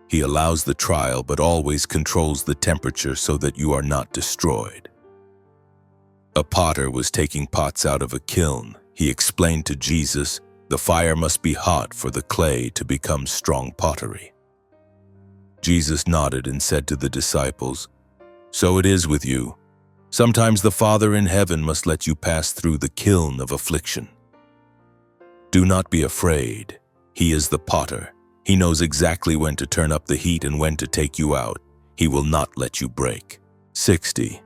He allows the trial, but always controls the temperature so that you are not destroyed. A potter was taking pots out of a kiln. He explained to Jesus, "The fire must be hot for the clay to become strong pottery." Jesus nodded and said to the disciples, "So it is with you. Sometimes the Father in heaven must let you pass through the kiln of affliction. Do not be afraid. He is the potter. He knows exactly when to turn up the heat and when to take you out. He will not let you break." 60.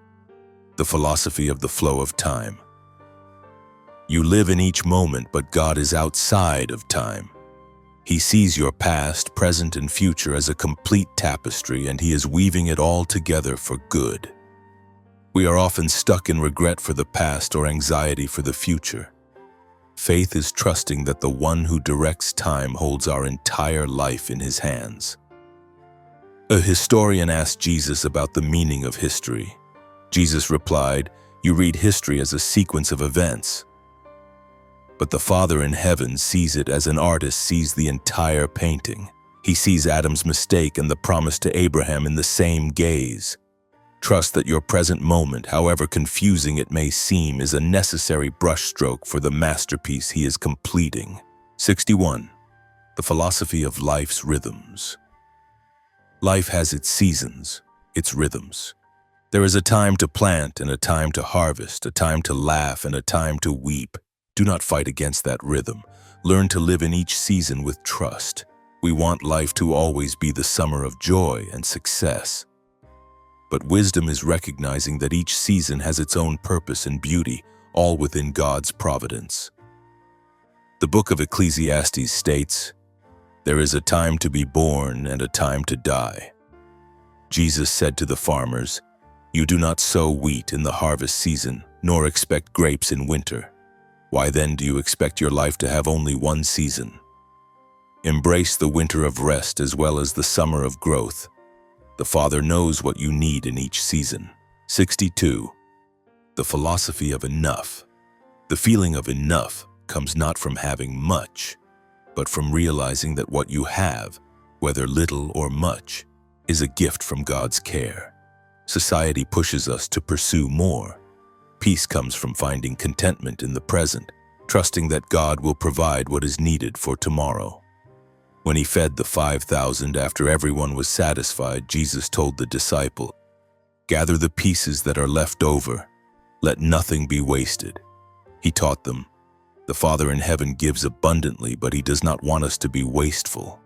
The philosophy of the flow of time. You live in each moment, but God is outside of time. He sees your past, present, and future as a complete tapestry, and he is weaving it all together for good. We are often stuck in regret for the past or anxiety for the future. Faith is trusting that the one who directs time holds our entire life in his hands. A historian asked Jesus about the meaning of history. Jesus replied, "You read history as a sequence of events. But the Father in heaven sees it as an artist sees the entire painting. He sees Adam's mistake and the promise to Abraham in the same gaze. Trust that your present moment, however confusing it may seem, is a necessary brushstroke for the masterpiece he is completing." 61. The philosophy of life's rhythms. Life has its seasons, its rhythms. There is a time to plant and a time to harvest, a time to laugh and a time to weep. Do not fight against that rhythm. Learn to live in each season with trust. We want life to always be the summer of joy and success. But wisdom is recognizing that each season has its own purpose and beauty, all within God's providence. The book of Ecclesiastes states, "There is a time to be born and a time to die." Jesus said to the farmers, "You do not sow wheat in the harvest season, nor expect grapes in winter. Why then do you expect your life to have only one season? Embrace the winter of rest as well as the summer of growth. The Father knows what you need in each season." 62. The philosophy of enough. The feeling of enough comes not from having much, but from realizing that what you have, whether little or much, is a gift from God's care. Society pushes us to pursue more. Peace comes from finding contentment in the present, trusting that God will provide what is needed for tomorrow. When he fed the 5,000 after everyone was satisfied, Jesus told the disciple, "Gather the pieces that are left over. Let nothing be wasted. He taught them, the Father in heaven gives abundantly, but he does not want us to be wasteful.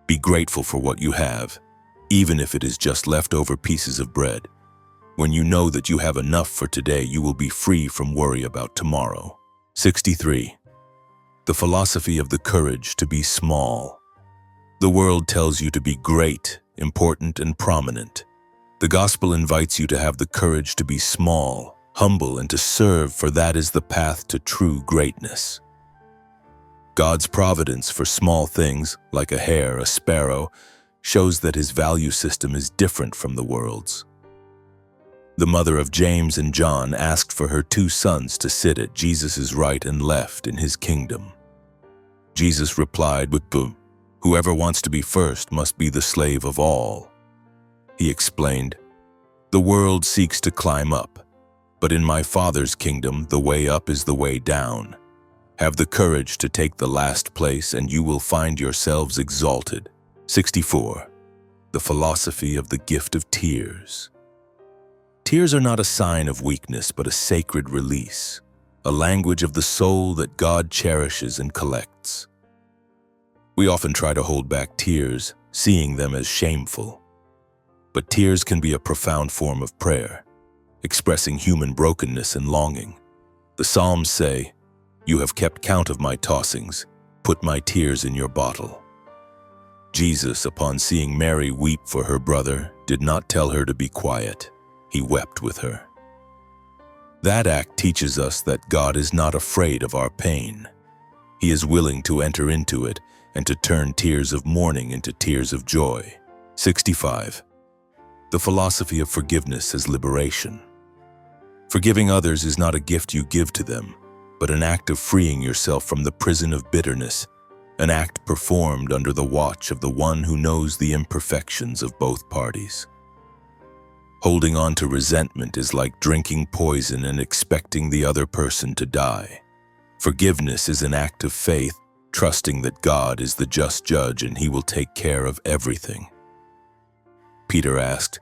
Be grateful for what you have, even if it is just leftover pieces of bread. When you know that you have enough for today, you will be free from worry about tomorrow. 63. The philosophy of the courage to be small. The world tells you to be great, important, and prominent. The gospel invites you to have the courage to be small, humble, and to serve, for that is the path to true greatness. God's providence for small things, like a hare, a sparrow, shows that his value system is different from the world's. The mother of James and John asked for her 2 sons to sit at Jesus' right and left in his kingdom. Jesus replied with, "Whoever wants to be first must be the slave of all." He explained, "The world seeks to climb up, but in my Father's kingdom the way up is the way down. Have the courage to take the last place and you will find yourselves exalted." 64. The philosophy of the gift of tears. Tears are not a sign of weakness, but a sacred release, a language of the soul that God cherishes and collects. We often try to hold back tears, seeing them as shameful. But tears can be a profound form of prayer, expressing human brokenness and longing. The Psalms say, "You have kept count of my tossings, put my tears in your bottle." Jesus, upon seeing Mary weep for her brother, did not tell her to be quiet. He wept with her. That act teaches us that God is not afraid of our pain. He is willing to enter into it and to turn tears of mourning into tears of joy. 65. The philosophy of forgiveness as liberation. Forgiving others is not a gift you give to them, but an act of freeing yourself from the prison of bitterness, an act performed under the watch of the one who knows the imperfections of both parties. Holding on to resentment is like drinking poison and expecting the other person to die. Forgiveness is an act of faith, trusting that God is the just judge and he will take care of everything. Peter asked,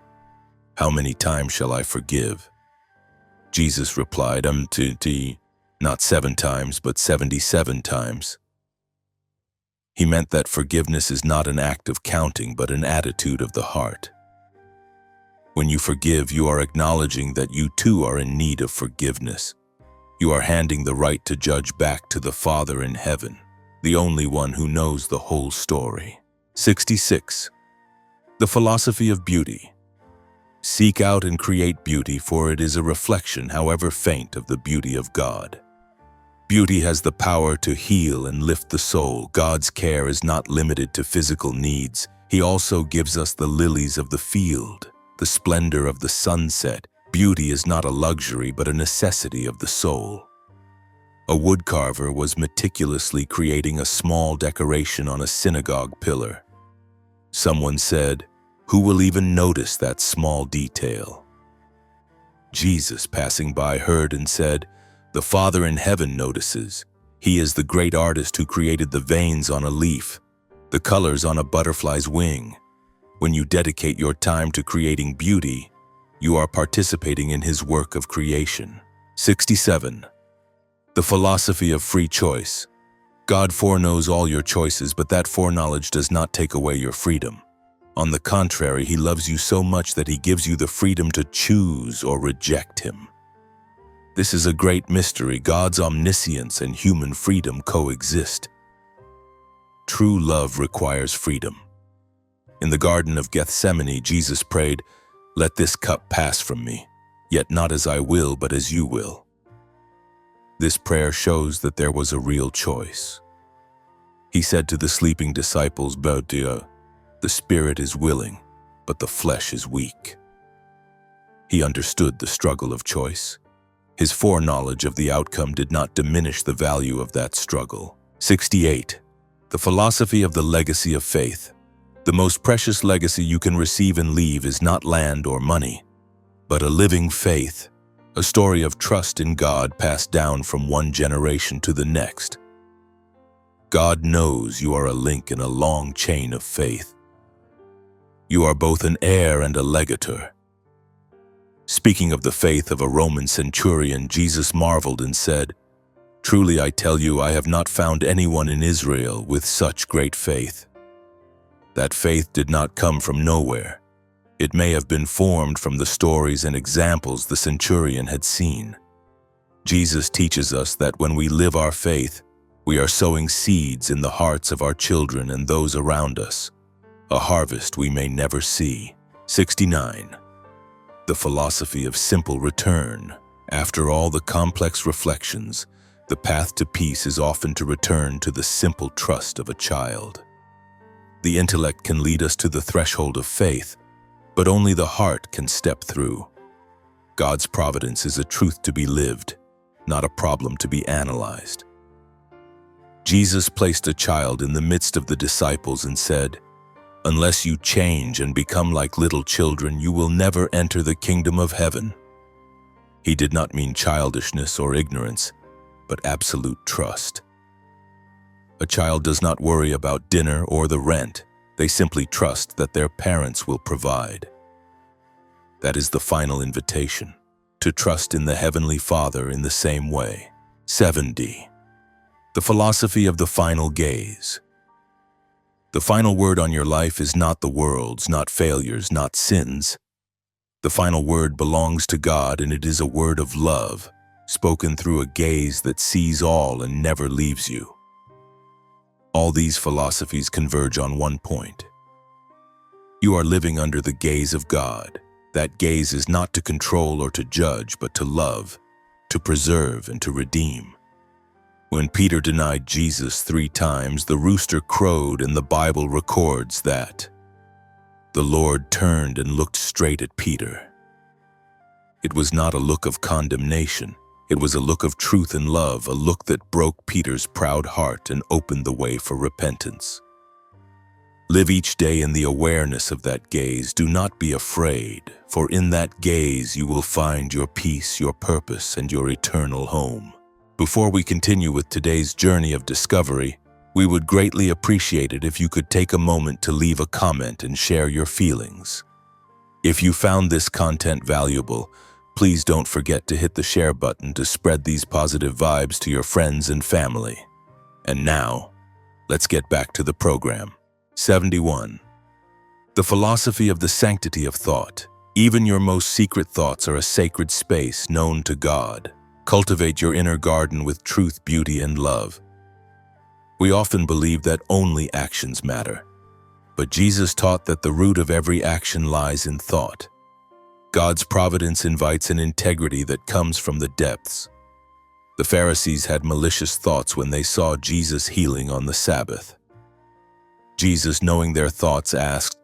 "How many times shall I forgive?" Jesus replied, not 7 times, but 77 times. He meant that forgiveness is not an act of counting, but an attitude of the heart. When you forgive, you are acknowledging that you too are in need of forgiveness. You are handing the right to judge back to the Father in heaven, the only one who knows the whole story. 66. The philosophy of beauty. Seek out and create beauty, for it is a reflection, however faint, of the beauty of God. Beauty has the power to heal and lift the soul. God's care is not limited to physical needs. He also gives us the lilies of the field, the splendor of the sunset. Beauty is not a luxury, but a necessity of the soul. A woodcarver was meticulously creating a small decoration on a synagogue pillar. Someone said, "Who will even notice that small detail?" Jesus, passing by, heard and said, "The Father in heaven notices. He is the great artist who created the veins on a leaf, the colors on a butterfly's wing. When you dedicate your time to creating beauty, you are participating in his work of creation." 67. The philosophy of free choice. God foreknows all your choices, but that foreknowledge does not take away your freedom. On the contrary, he loves you so much that he gives you the freedom to choose or reject him. This is a great mystery. God's omniscience and human freedom coexist. True love requires freedom. In the Garden of Gethsemane, Jesus prayed, "Let this cup pass from me, yet not as I will, but as you will." This prayer shows that there was a real choice. He said to the sleeping disciples, "The spirit is willing, but the flesh is weak." He understood the struggle of choice. His foreknowledge of the outcome did not diminish the value of that struggle. 68. The philosophy of the legacy of faith. The most precious legacy you can receive and leave is not land or money, but a living faith, a story of trust in God passed down from one generation to the next. God knows you are a link in a long chain of faith. You are both an heir and a legator. Speaking of the faith of a Roman centurion, Jesus marveled and said, "Truly I tell you, I have not found anyone in Israel with such great faith." That faith did not come from nowhere. It may have been formed from the stories and examples the centurion had seen. Jesus teaches us that when we live our faith, we are sowing seeds in the hearts of our children and those around us, a harvest we may never see. 69. The philosophy of simple return. After all the complex reflections, the path to peace is often to return to the simple trust of a child. The intellect can lead us to the threshold of faith, but only the heart can step through. God's providence is a truth to be lived, not a problem to be analyzed. Jesus placed a child in the midst of the disciples and said, "Unless you change and become like little children, you will never enter the kingdom of heaven." He did not mean childishness or ignorance, but absolute trust. A child does not worry about dinner or the rent. They simply trust that their parents will provide. That is the final invitation, to trust in the Heavenly Father in the same way. 70. The philosophy of the final gaze. The final word on your life is not the world's, not failures, not sins. The final word belongs to God, and it is a word of love, spoken through a gaze that sees all and never leaves you. All these philosophies converge on one point. You are living under the gaze of God. That gaze is not to control or to judge, but to love, to preserve, and to redeem. When Peter denied Jesus 3 times, the rooster crowed, and the Bible records that the Lord turned and looked straight at Peter. It was not a look of condemnation. It was a look of truth and love, a look that broke Peter's proud heart and opened the way for repentance. Live each day in the awareness of that gaze. Do not be afraid, for in that gaze you will find your peace, your purpose, and your eternal home. Before we continue with today's journey of discovery, we would greatly appreciate it if you could take a moment to leave a comment and share your feelings. If you found this content valuable, please don't forget to hit the share button to spread these positive vibes to your friends and family. And now, let's get back to the program. 71. The philosophy of the sanctity of thought. Even your most secret thoughts are a sacred space known to God. Cultivate your inner garden with truth, beauty, and love. We often believe that only actions matter, but Jesus taught that the root of every action lies in thought. God's providence invites an integrity that comes from the depths. The Pharisees had malicious thoughts when they saw Jesus healing on the Sabbath. Jesus, knowing their thoughts, asked,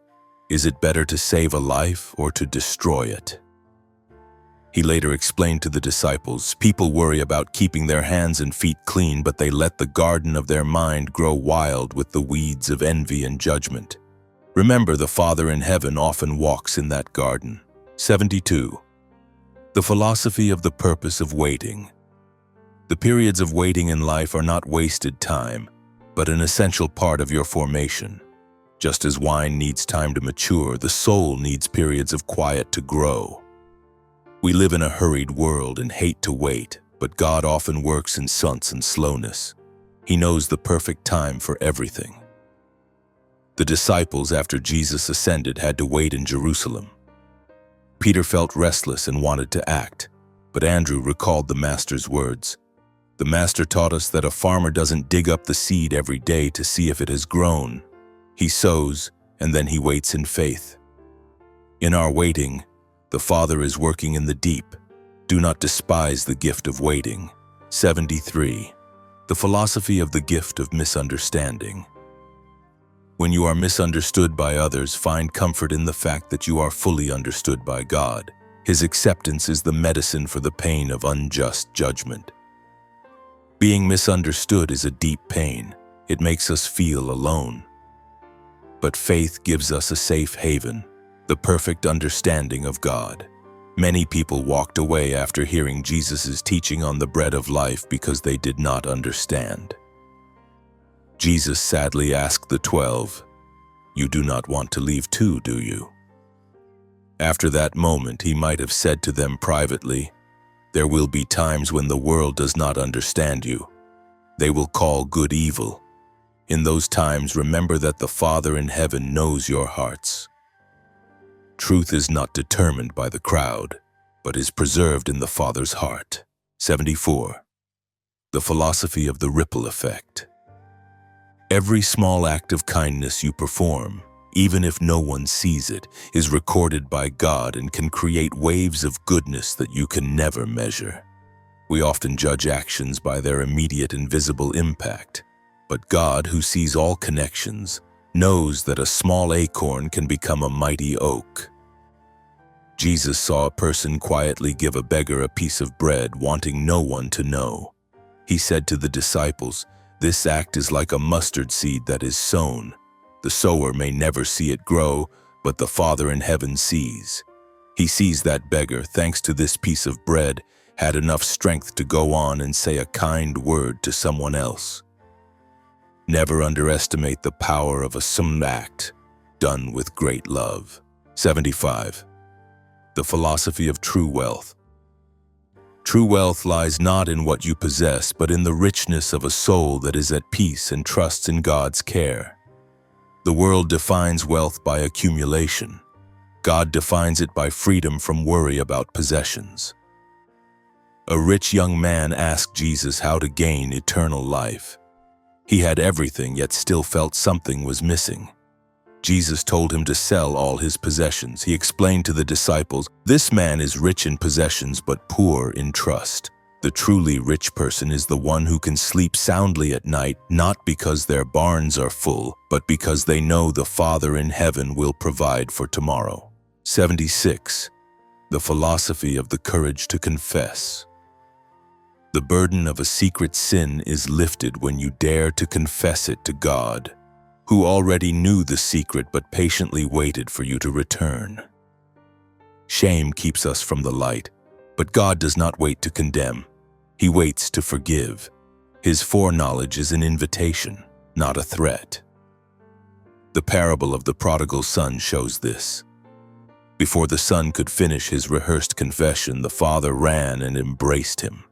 "Is it better to save a life or to destroy it?" He later explained to the disciples, "People worry about keeping their hands and feet clean, but they let the garden of their mind grow wild with the weeds of envy and judgment. Remember, the Father in heaven often walks in that garden." 72. The philosophy of the purpose of waiting. The periods of waiting in life are not wasted time, but an essential part of your formation. Just as wine needs time to mature, the soul needs periods of quiet to grow. We live in a hurried world and hate to wait, but God often works in stunts and slowness. He knows the perfect time for everything. The disciples, after Jesus ascended, had to wait in Jerusalem. Peter felt restless and wanted to act, but Andrew recalled the Master's words. The Master taught us that a farmer doesn't dig up the seed every day to see if it has grown. He sows, and then he waits in faith. In our waiting, the Father is working in the deep. Do not despise the gift of waiting. 73. The philosophy of the gift of misunderstanding. When you are misunderstood by others, find comfort in the fact that you are fully understood by God. His acceptance is the medicine for the pain of unjust judgment. Being misunderstood is a deep pain. It makes us feel alone. But faith gives us a safe haven, the perfect understanding of God. Many people walked away after hearing Jesus' teaching on the bread of life because they did not understand. Jesus sadly asked the 12, "You do not want to leave too, do you?" After that moment, he might have said to them privately, "There will be times when the world does not understand you. They will call good evil. In those times, remember that the Father in heaven knows your hearts." Truth is not determined by the crowd, but is preserved in the Father's heart. 74. The philosophy of the ripple effect. Every small act of kindness you perform, even if no one sees it, is recorded by God and can create waves of goodness that you can never measure. We often judge actions by their immediate and visible impact, but God, who sees all connections, knows that a small acorn can become a mighty oak. Jesus saw a person quietly give a beggar a piece of bread, wanting no one to know. He said to the disciples, "This act is like a mustard seed that is sown. The sower may never see it grow, but the Father in heaven sees." He sees that beggar, thanks to this piece of bread, had enough strength to go on and say a kind word to someone else. Never underestimate the power of a small act done with great love. 75. The philosophy of true wealth. True wealth lies not in what you possess, but in the richness of a soul that is at peace and trusts in God's care. The world defines wealth by accumulation. God defines it by freedom from worry about possessions. A rich young man asked Jesus how to gain eternal life. He had everything, yet still felt something was missing. Jesus told him to sell all his possessions. He explained to the disciples, "This man is rich in possessions but poor in trust." The truly rich person is the one who can sleep soundly at night, not because their barns are full, but because they know the Father in heaven will provide for tomorrow. 76. The philosophy of the courage to confess. The burden of a secret sin is lifted when you dare to confess it to God, who already knew the secret but patiently waited for you to return. Shame keeps us from the light, but God does not wait to condemn. He waits to forgive. His foreknowledge is an invitation, not a threat. The parable of the prodigal son shows this. Before the son could finish his rehearsed confession, the father ran and embraced him.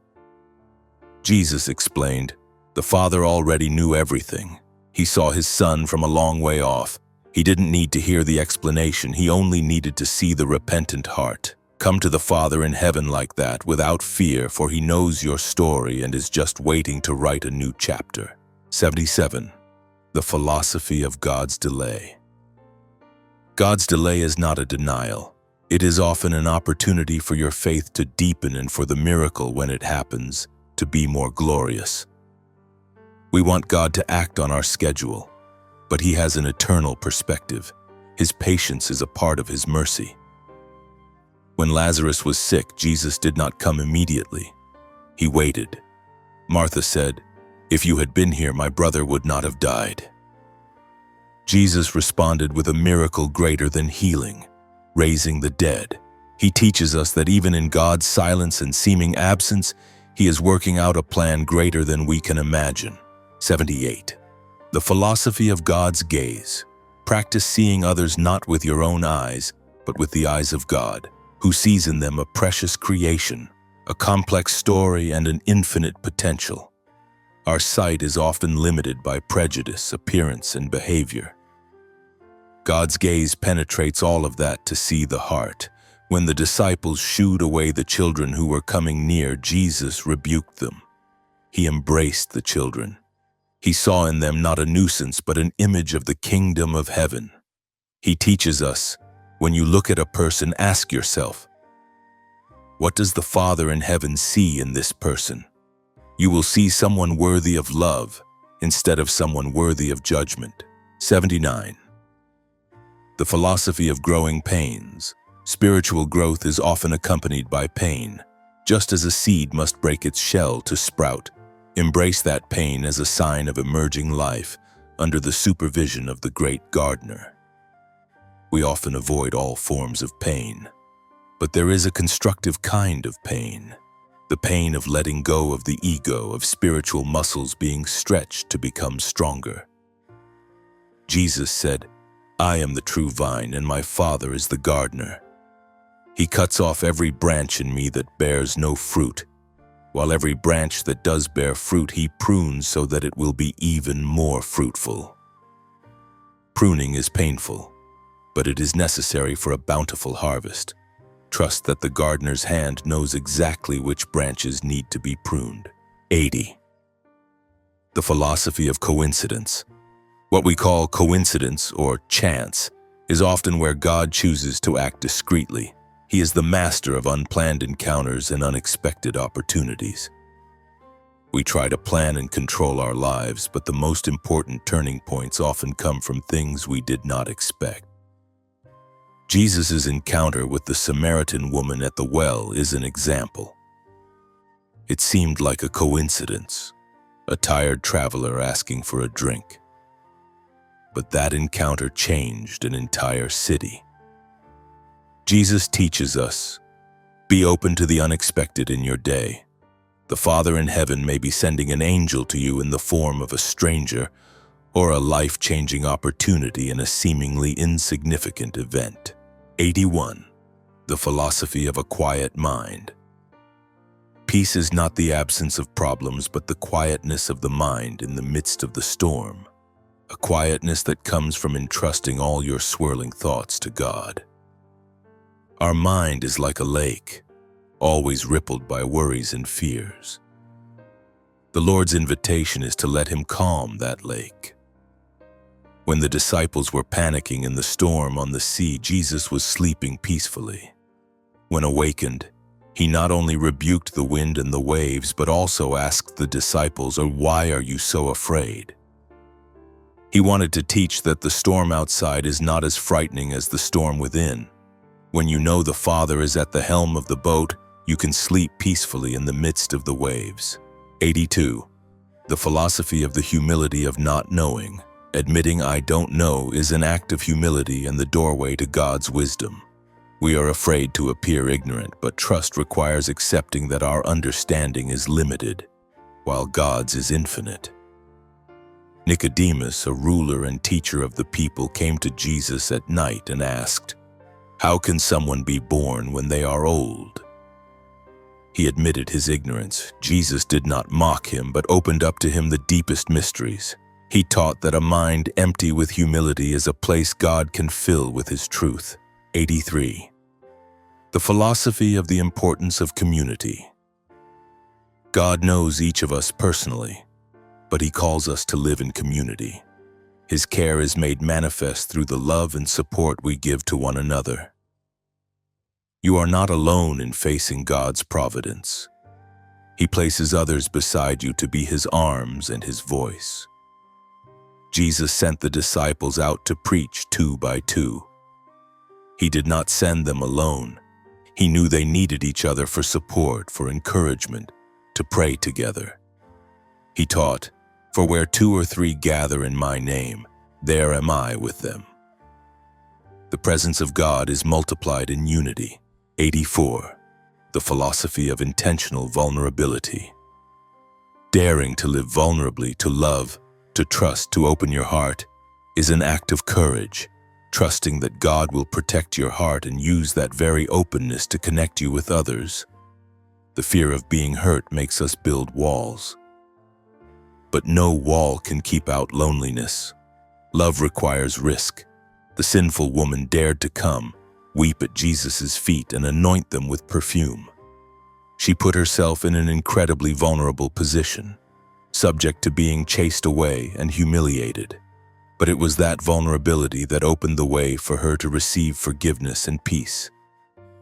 Jesus explained, the father already knew everything. He saw his son from a long way off. He didn't need to hear the explanation. He only needed to see the repentant heart. Come to the Father in heaven like that, without fear, for he knows your story and is just waiting to write a new chapter. 77. The philosophy of God's delay. God's delay is not a denial. It is often an opportunity for your faith to deepen and for the miracle, when it happens, to be more glorious. We want God to act on our schedule, but He has an eternal perspective. His patience is a part of His mercy. When Lazarus was sick, Jesus did not come immediately. He waited. Martha said, "If you had been here, my brother would not have died." Jesus responded with a miracle greater than healing, raising the dead. He teaches us that even in God's silence and seeming absence, He is working out a plan greater than we can imagine. 78. The philosophy of God's gaze. Practice seeing others not with your own eyes, but with the eyes of God, who sees in them a precious creation, a complex story, and an infinite potential. Our sight is often limited by prejudice, appearance, and behavior. God's gaze penetrates all of that to see the heart. When the disciples shooed away the children who were coming near, Jesus rebuked them. He embraced the children. He saw in them not a nuisance, but an image of the kingdom of heaven. He teaches us, when you look at a person, ask yourself, what does the Father in heaven see in this person? You will see someone worthy of love instead of someone worthy of judgment. 79. The philosophy of growing pains. Spiritual growth is often accompanied by pain. Just as a seed must break its shell to sprout, embrace that pain as a sign of emerging life under the supervision of the great gardener. We often avoid all forms of pain, but there is a constructive kind of pain, the pain of letting go of the ego, of spiritual muscles being stretched to become stronger. Jesus said, "I am the true vine, and my Father is the gardener. He cuts off every branch in me that bears no fruit, while every branch that does bear fruit he prunes so that it will be even more fruitful. Pruning is painful, but it is necessary for a bountiful harvest. Trust that the gardener's hand knows exactly which branches need to be pruned. 80. The philosophy of coincidence. What we call coincidence or chance is often where God chooses to act discreetly. He is the master of unplanned encounters and unexpected opportunities. We try to plan and control our lives, but the most important turning points often come from things we did not expect. Jesus' encounter with the Samaritan woman at the well is an example. It seemed like a coincidence, a tired traveler asking for a drink. But that encounter changed an entire city. Jesus teaches us, be open to the unexpected in your day. The Father in heaven may be sending an angel to you in the form of a stranger or a life-changing opportunity in a seemingly insignificant event. 81. The philosophy of a quiet mind. Peace is not the absence of problems, but the quietness of the mind in the midst of the storm. A quietness that comes from entrusting all your swirling thoughts to God. Our mind is like a lake, always rippled by worries and fears. The Lord's invitation is to let Him calm that lake. When the disciples were panicking in the storm on the sea, Jesus was sleeping peacefully. When awakened, He not only rebuked the wind and the waves, but also asked the disciples, "Why are you so afraid?" He wanted to teach that the storm outside is not as frightening as the storm within. When you know the Father is at the helm of the boat, you can sleep peacefully in the midst of the waves. 82. The philosophy of the humility of not knowing. Admitting I don't know is an act of humility and the doorway to God's wisdom. We are afraid to appear ignorant, but trust requires accepting that our understanding is limited, while God's is infinite. Nicodemus, a ruler and teacher of the people, came to Jesus at night and asked, "How can someone be born when they are old?" He admitted his ignorance. Jesus did not mock him, but opened up to him the deepest mysteries. He taught that a mind empty with humility is a place God can fill with His truth. 83. The philosophy of the importance of community. God knows each of us personally, but He calls us to live in community. His care is made manifest through the love and support we give to one another. You are not alone in facing God's providence. He places others beside you to be His arms and His voice. Jesus sent the disciples out to preach 2 by 2. He did not send them alone. He knew they needed each other for support, for encouragement, to pray together. He taught, "For where 2 or 3 gather in my name, there am I with them." The presence of God is multiplied in unity. 84. The philosophy of intentional vulnerability. Daring to live vulnerably, to love, to trust, to open your heart, is an act of courage, trusting that God will protect your heart and use that very openness to connect you with others. The fear of being hurt makes us build walls. But no wall can keep out loneliness. Love requires risk. The sinful woman dared to come, weep at Jesus' feet, and anoint them with perfume. She put herself in an incredibly vulnerable position, subject to being chased away and humiliated. But it was that vulnerability that opened the way for her to receive forgiveness and peace.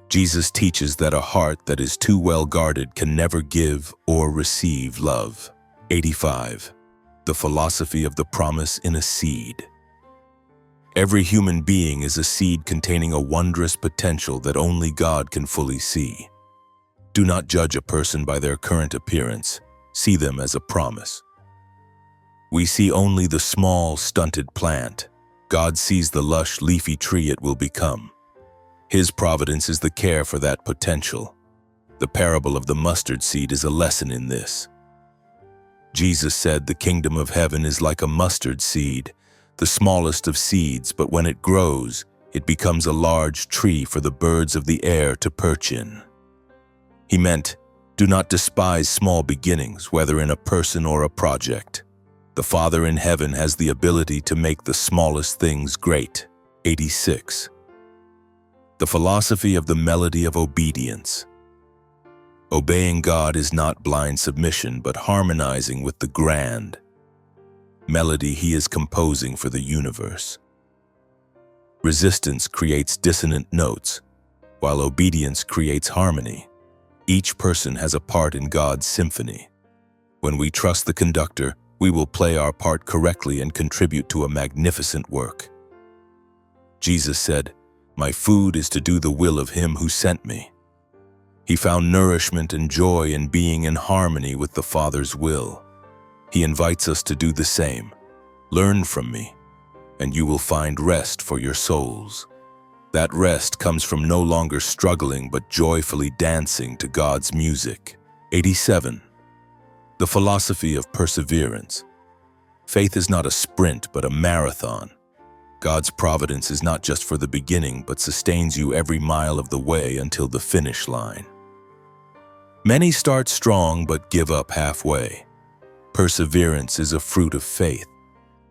Jesus teaches that a heart that is too well guarded can never give or receive love. 85. The philosophy of the promise in a seed. Every human being is a seed containing a wondrous potential that only God can fully see. Do not judge a person by their current appearance. See them as a promise. We see only the small, stunted plant. God sees the lush, leafy tree it will become. His providence is the care for that potential. The parable of the mustard seed is a lesson in this. Jesus said the kingdom of heaven is like a mustard seed, the smallest of seeds, but when it grows, it becomes a large tree for the birds of the air to perch in. He meant, do not despise small beginnings, whether in a person or a project. The Father in heaven has the ability to make the smallest things great. 86. The philosophy of the melody of obedience. Obeying God is not blind submission, but harmonizing with the grand melody He is composing for the universe. Resistance creates dissonant notes, while obedience creates harmony. Each person has a part in God's symphony. When we trust the conductor, we will play our part correctly and contribute to a magnificent work. Jesus said, "My food is to do the will of Him who sent me." He found nourishment and joy in being in harmony with the Father's will. He invites us to do the same. Learn from me, and you will find rest for your souls. That rest comes from no longer struggling but joyfully dancing to God's music. 87. The philosophy of perseverance. Faith is not a sprint but a marathon. God's providence is not just for the beginning but sustains you every mile of the way until the finish line. Many start strong but give up halfway. Perseverance is a fruit of faith,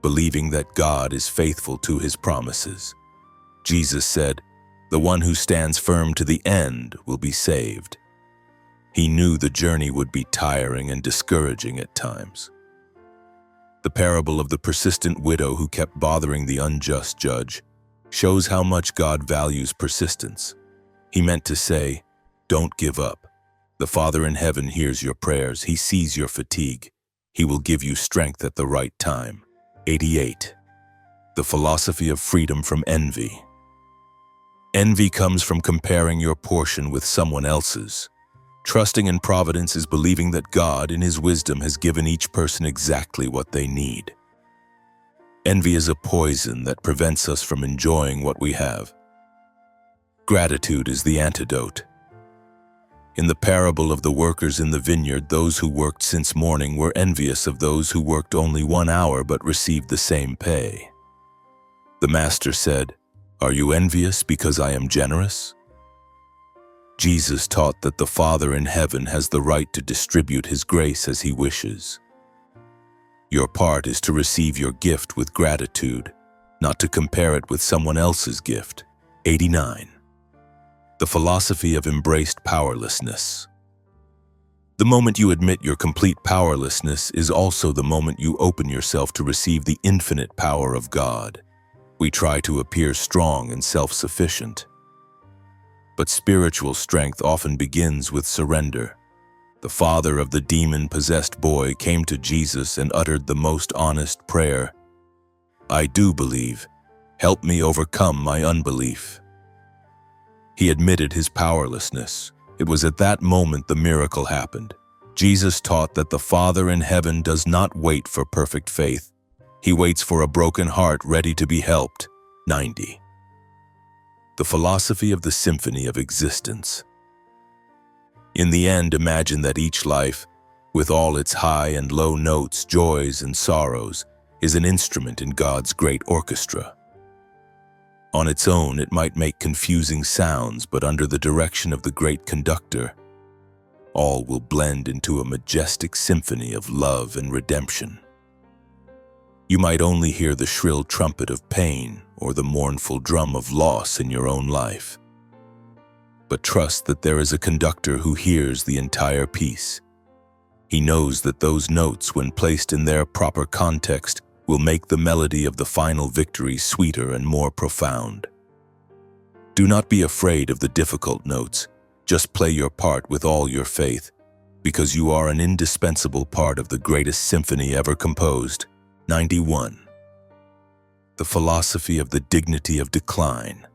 believing that God is faithful to His promises. Jesus said, "The one who stands firm to the end will be saved." He knew the journey would be tiring and discouraging at times. The parable of the persistent widow who kept bothering the unjust judge shows how much God values persistence. He meant to say, don't give up. The Father in heaven hears your prayers. He sees your fatigue. He will give you strength at the right time. 88. The philosophy of freedom from envy. Envy comes from comparing your portion with someone else's. Trusting in providence is believing that God, in His wisdom, has given each person exactly what they need. Envy is a poison that prevents us from enjoying what we have. Gratitude is the antidote. In the parable of the workers in the vineyard, those who worked since morning were envious of those who worked only 1 hour but received the same pay. The master said, "Are you envious because I am generous?" Jesus taught that the Father in heaven has the right to distribute His grace as He wishes. Your part is to receive your gift with gratitude, not to compare it with someone else's gift. 89. The philosophy of embraced powerlessness. The moment you admit your complete powerlessness is also the moment you open yourself to receive the infinite power of God. We try to appear strong and self-sufficient. But spiritual strength often begins with surrender. The father of the demon-possessed boy came to Jesus and uttered the most honest prayer, "I do believe. Help me overcome my unbelief." He admitted his powerlessness. It was at that moment the miracle happened. Jesus taught that the Father in heaven does not wait for perfect faith. He waits for a broken heart ready to be helped. 90. The philosophy of the symphony of existence. In the end, imagine that each life, with all its high and low notes, joys and sorrows, is an instrument in God's great orchestra. On its own, it might make confusing sounds, but under the direction of the great conductor, all will blend into a majestic symphony of love and redemption. You might only hear the shrill trumpet of pain or the mournful drum of loss in your own life. But trust that there is a conductor who hears the entire piece. He knows that those notes, when placed in their proper context, will make the melody of the final victory sweeter and more profound. Do not be afraid of the difficult notes. Just play your part with all your faith, because you are an indispensable part of the greatest symphony ever composed. 91. The philosophy of the dignity of decline.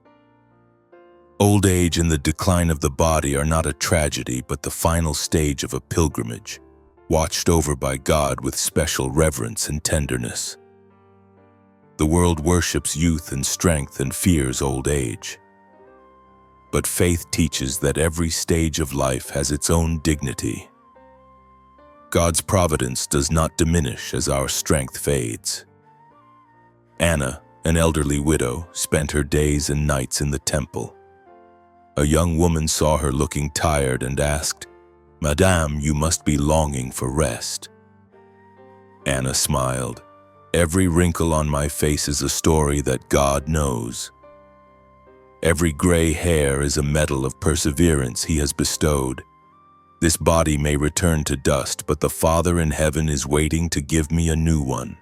Old age and the decline of the body are not a tragedy, but the final stage of a pilgrimage, watched over by God with special reverence and tenderness. The world worships youth and strength and fears old age. But faith teaches that every stage of life has its own dignity. God's providence does not diminish as our strength fades. Anna, An elderly widow spent her days and nights in the temple. A young woman saw her looking tired and asked, "Madame, you must be longing for rest." Anna smiled. "Every wrinkle on my face is a story that God knows. Every gray hair is a medal of perseverance He has bestowed. This body may return to dust, but the Father in heaven is waiting to give me a new one.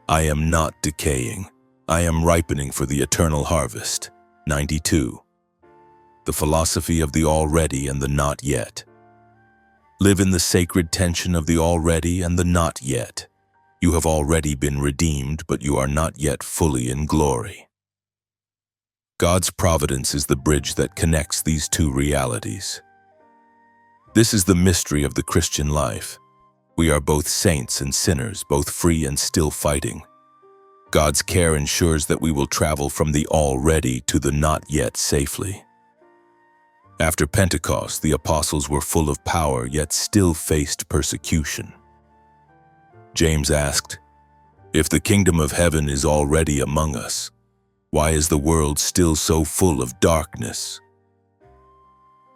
I am not decaying. I am ripening for the eternal harvest." 92. The philosophy of the already and the not yet. Live in the sacred tension of the already and the not yet. You have already been redeemed, but you are not yet fully in glory. God's providence is the bridge that connects these two realities. This is the mystery of the Christian life. We are both saints and sinners, both free and still fighting. God's care ensures that we will travel from the already to the not yet safely. After Pentecost, the apostles were full of power, yet still faced persecution. James asked, "If the kingdom of heaven is already among us, why is the world still so full of darkness?"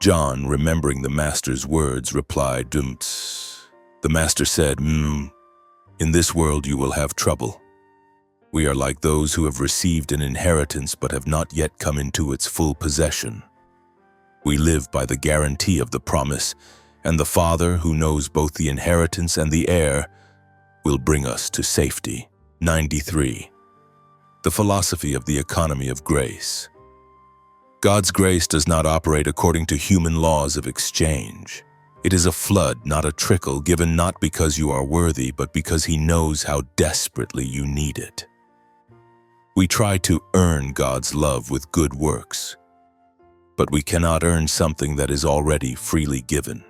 John, remembering the Master's words, replied, The Master said, In this world you will have trouble. We are like those who have received an inheritance but have not yet come into its full possession. We live by the guarantee of the promise, and the Father, who knows both the inheritance and the heir, will bring us to safety." 93. The philosophy of the economy of grace. God's grace does not operate according to human laws of exchange. It is a flood, not a trickle, given not because you are worthy, but because He knows how desperately you need it. We try to earn God's love with good works, but we cannot earn something that is already freely given.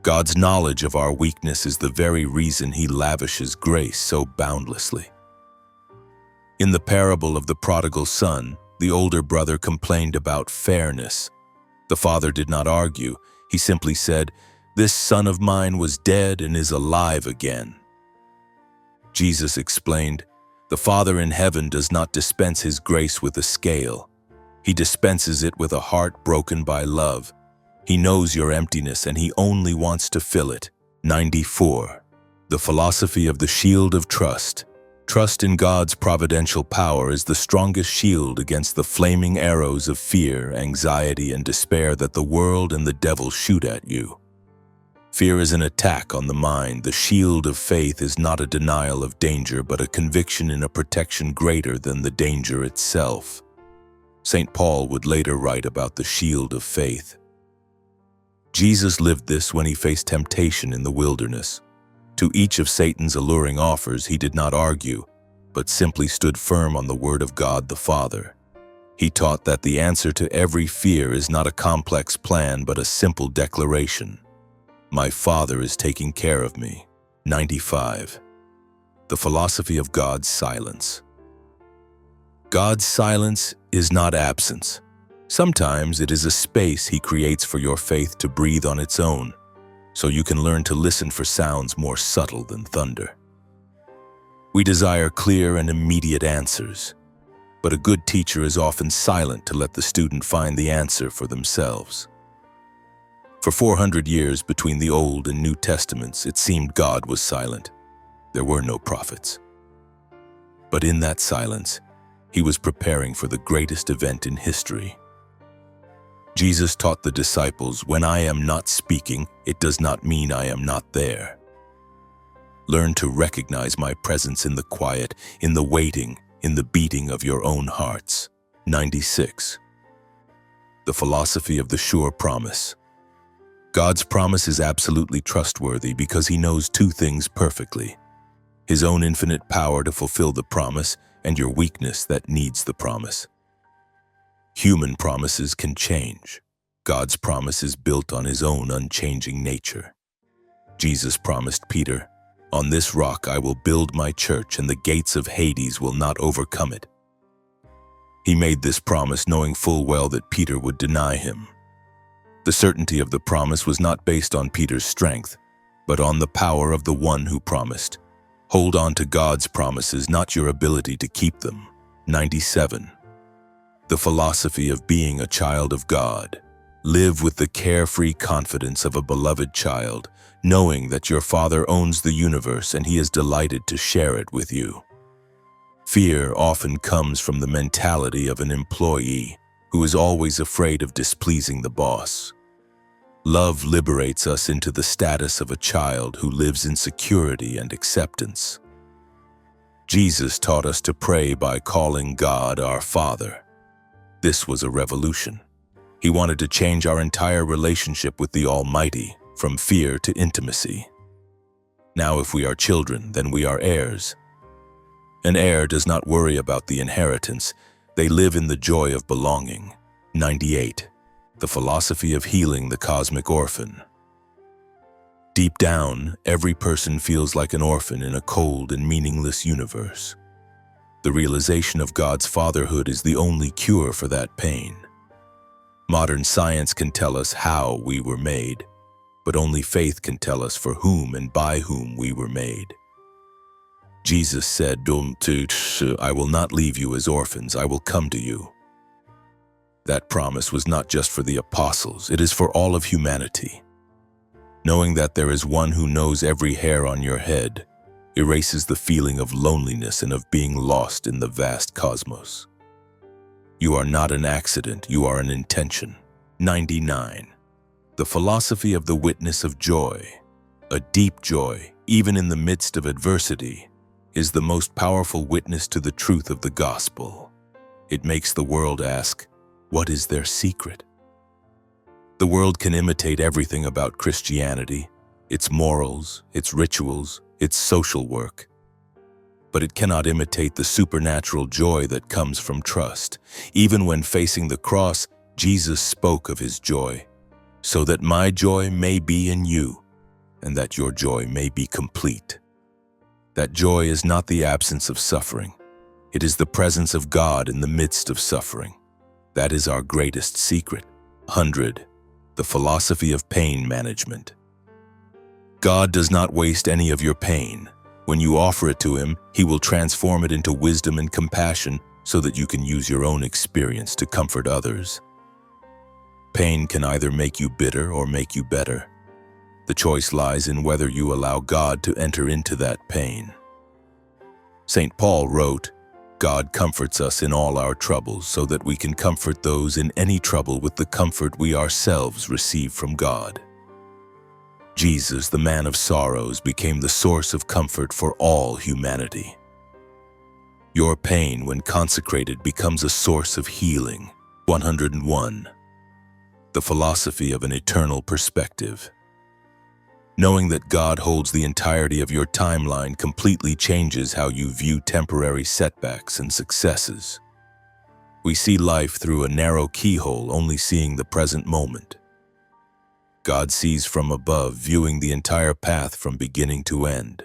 God's knowledge of our weakness is the very reason He lavishes grace so boundlessly. In the parable of the prodigal son, the older brother complained about fairness. The father did not argue. He simply said, "This son of mine was dead and is alive again." Jesus explained, "The Father in heaven does not dispense His grace with a scale. He dispenses it with a heart broken by love. He knows your emptiness and He only wants to fill it." 94. The philosophy of the shield of trust. Trust in God's providential power is the strongest shield against the flaming arrows of fear, anxiety, and despair that the world and the devil shoot at you. Fear is an attack on the mind. The shield of faith is not a denial of danger, but a conviction in a protection greater than the danger itself. St. Paul would later write about the shield of faith. Jesus lived this when He faced temptation in the wilderness. To each of Satan's alluring offers, He did not argue, but simply stood firm on the word of God the Father. He taught that the answer to every fear is not a complex plan, but a simple declaration. "My Father is taking care of me." 95. The philosophy of God's silence. God's silence is not absence. Sometimes it is a space He creates for your faith to breathe on its own, so you can learn to listen for sounds more subtle than thunder. We desire clear and immediate answers, but a good teacher is often silent to let the student find the answer for themselves. For 400 years between the Old and New Testaments, it seemed God was silent. There were no prophets. But in that silence, He was preparing for the greatest event in history. Jesus taught the disciples, "When I am not speaking, it does not mean I am not there. Learn to recognize my presence in the quiet, in the waiting, in the beating of your own hearts." 96. The philosophy of the sure promise. God's promise is absolutely trustworthy because He knows two things perfectly: His own infinite power to fulfill the promise and your weakness that needs the promise. Human promises can change. God's promise is built on His own unchanging nature. Jesus promised Peter, "On this rock I will build my church, and the gates of Hades will not overcome it." He made this promise knowing full well that Peter would deny Him. The certainty of the promise was not based on Peter's strength, but on the power of the one who promised. Hold on to God's promises, not your ability to keep them. 97. The philosophy of being a child of God. Live with the carefree confidence of a beloved child, knowing that your Father owns the universe and He is delighted to share it with you. Fear often comes from the mentality of an employee who is always afraid of displeasing the boss. Love liberates us into the status of a child who lives in security and acceptance. Jesus taught us to pray by calling God our Father. This was a revolution. He wanted to change our entire relationship with the Almighty, from fear to intimacy. Now, if we are children, then we are heirs. An heir does not worry about the inheritance. They live in the joy of belonging. 98. The philosophy of healing the cosmic orphan. Deep down, every person feels like an orphan in a cold and meaningless universe. The realization of God's fatherhood is the only cure for that pain. Modern science can tell us how we were made, but only faith can tell us for whom and by whom we were made. Jesus said, I will not leave you as orphans, I will come to you. That promise was not just for the apostles, it is for all of humanity. Knowing that there is one who knows every hair on your head erases the feeling of loneliness and of being lost in the vast cosmos. You are not an accident, you are an intention. 99. The philosophy of the witness of joy. A deep joy, even in the midst of adversity, is the most powerful witness to the truth of the gospel. It makes the world ask, what is their secret? The world can imitate everything about Christianity, its morals, its rituals, its social work. But it cannot imitate the supernatural joy that comes from trust. Even when facing the cross, Jesus spoke of His joy, so that my joy may be in you, and that your joy may be complete. That joy is not the absence of suffering. It is the presence of God in the midst of suffering. That is our greatest secret. 100. The philosophy of pain management. God does not waste any of your pain. When you offer it to Him, He will transform it into wisdom and compassion so that you can use your own experience to comfort others. Pain can either make you bitter or make you better. The choice lies in whether you allow God to enter into that pain. St. Paul wrote, God comforts us in all our troubles so that we can comfort those in any trouble with the comfort we ourselves receive from God. Jesus, the man of sorrows, became the source of comfort for all humanity. Your pain, when consecrated, becomes a source of healing. 101. The philosophy of an eternal perspective. Knowing that God holds the entirety of your timeline completely changes how you view temporary setbacks and successes. We see life through a narrow keyhole, only seeing the present moment. God sees from above, viewing the entire path from beginning to end.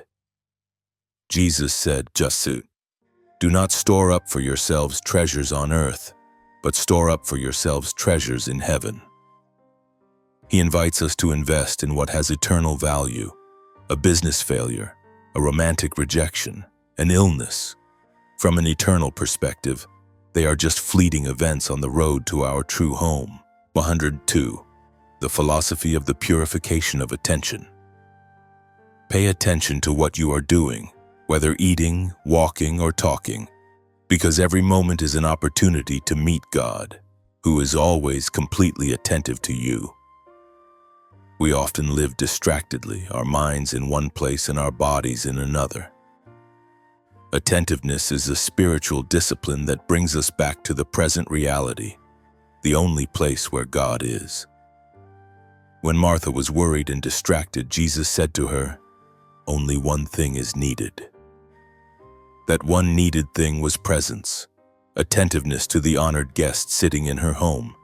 Jesus said, do not store up for yourselves treasures on earth, but store up for yourselves treasures in heaven. He invites us to invest in what has eternal value: a business failure, a romantic rejection, an illness. From an eternal perspective, they are just fleeting events on the road to our true home. 102. The philosophy of the purification of attention. Pay attention to what you are doing, whether eating, walking, or talking, because every moment is an opportunity to meet God, who is always completely attentive to you. We often live distractedly, our minds in one place and our bodies in another. Attentiveness is a spiritual discipline that brings us back to the present reality, the only place where God is. When Martha was worried and distracted, Jesus said to her, only one thing is needed. That one needed thing was presence, attentiveness to the honored guest sitting in her home.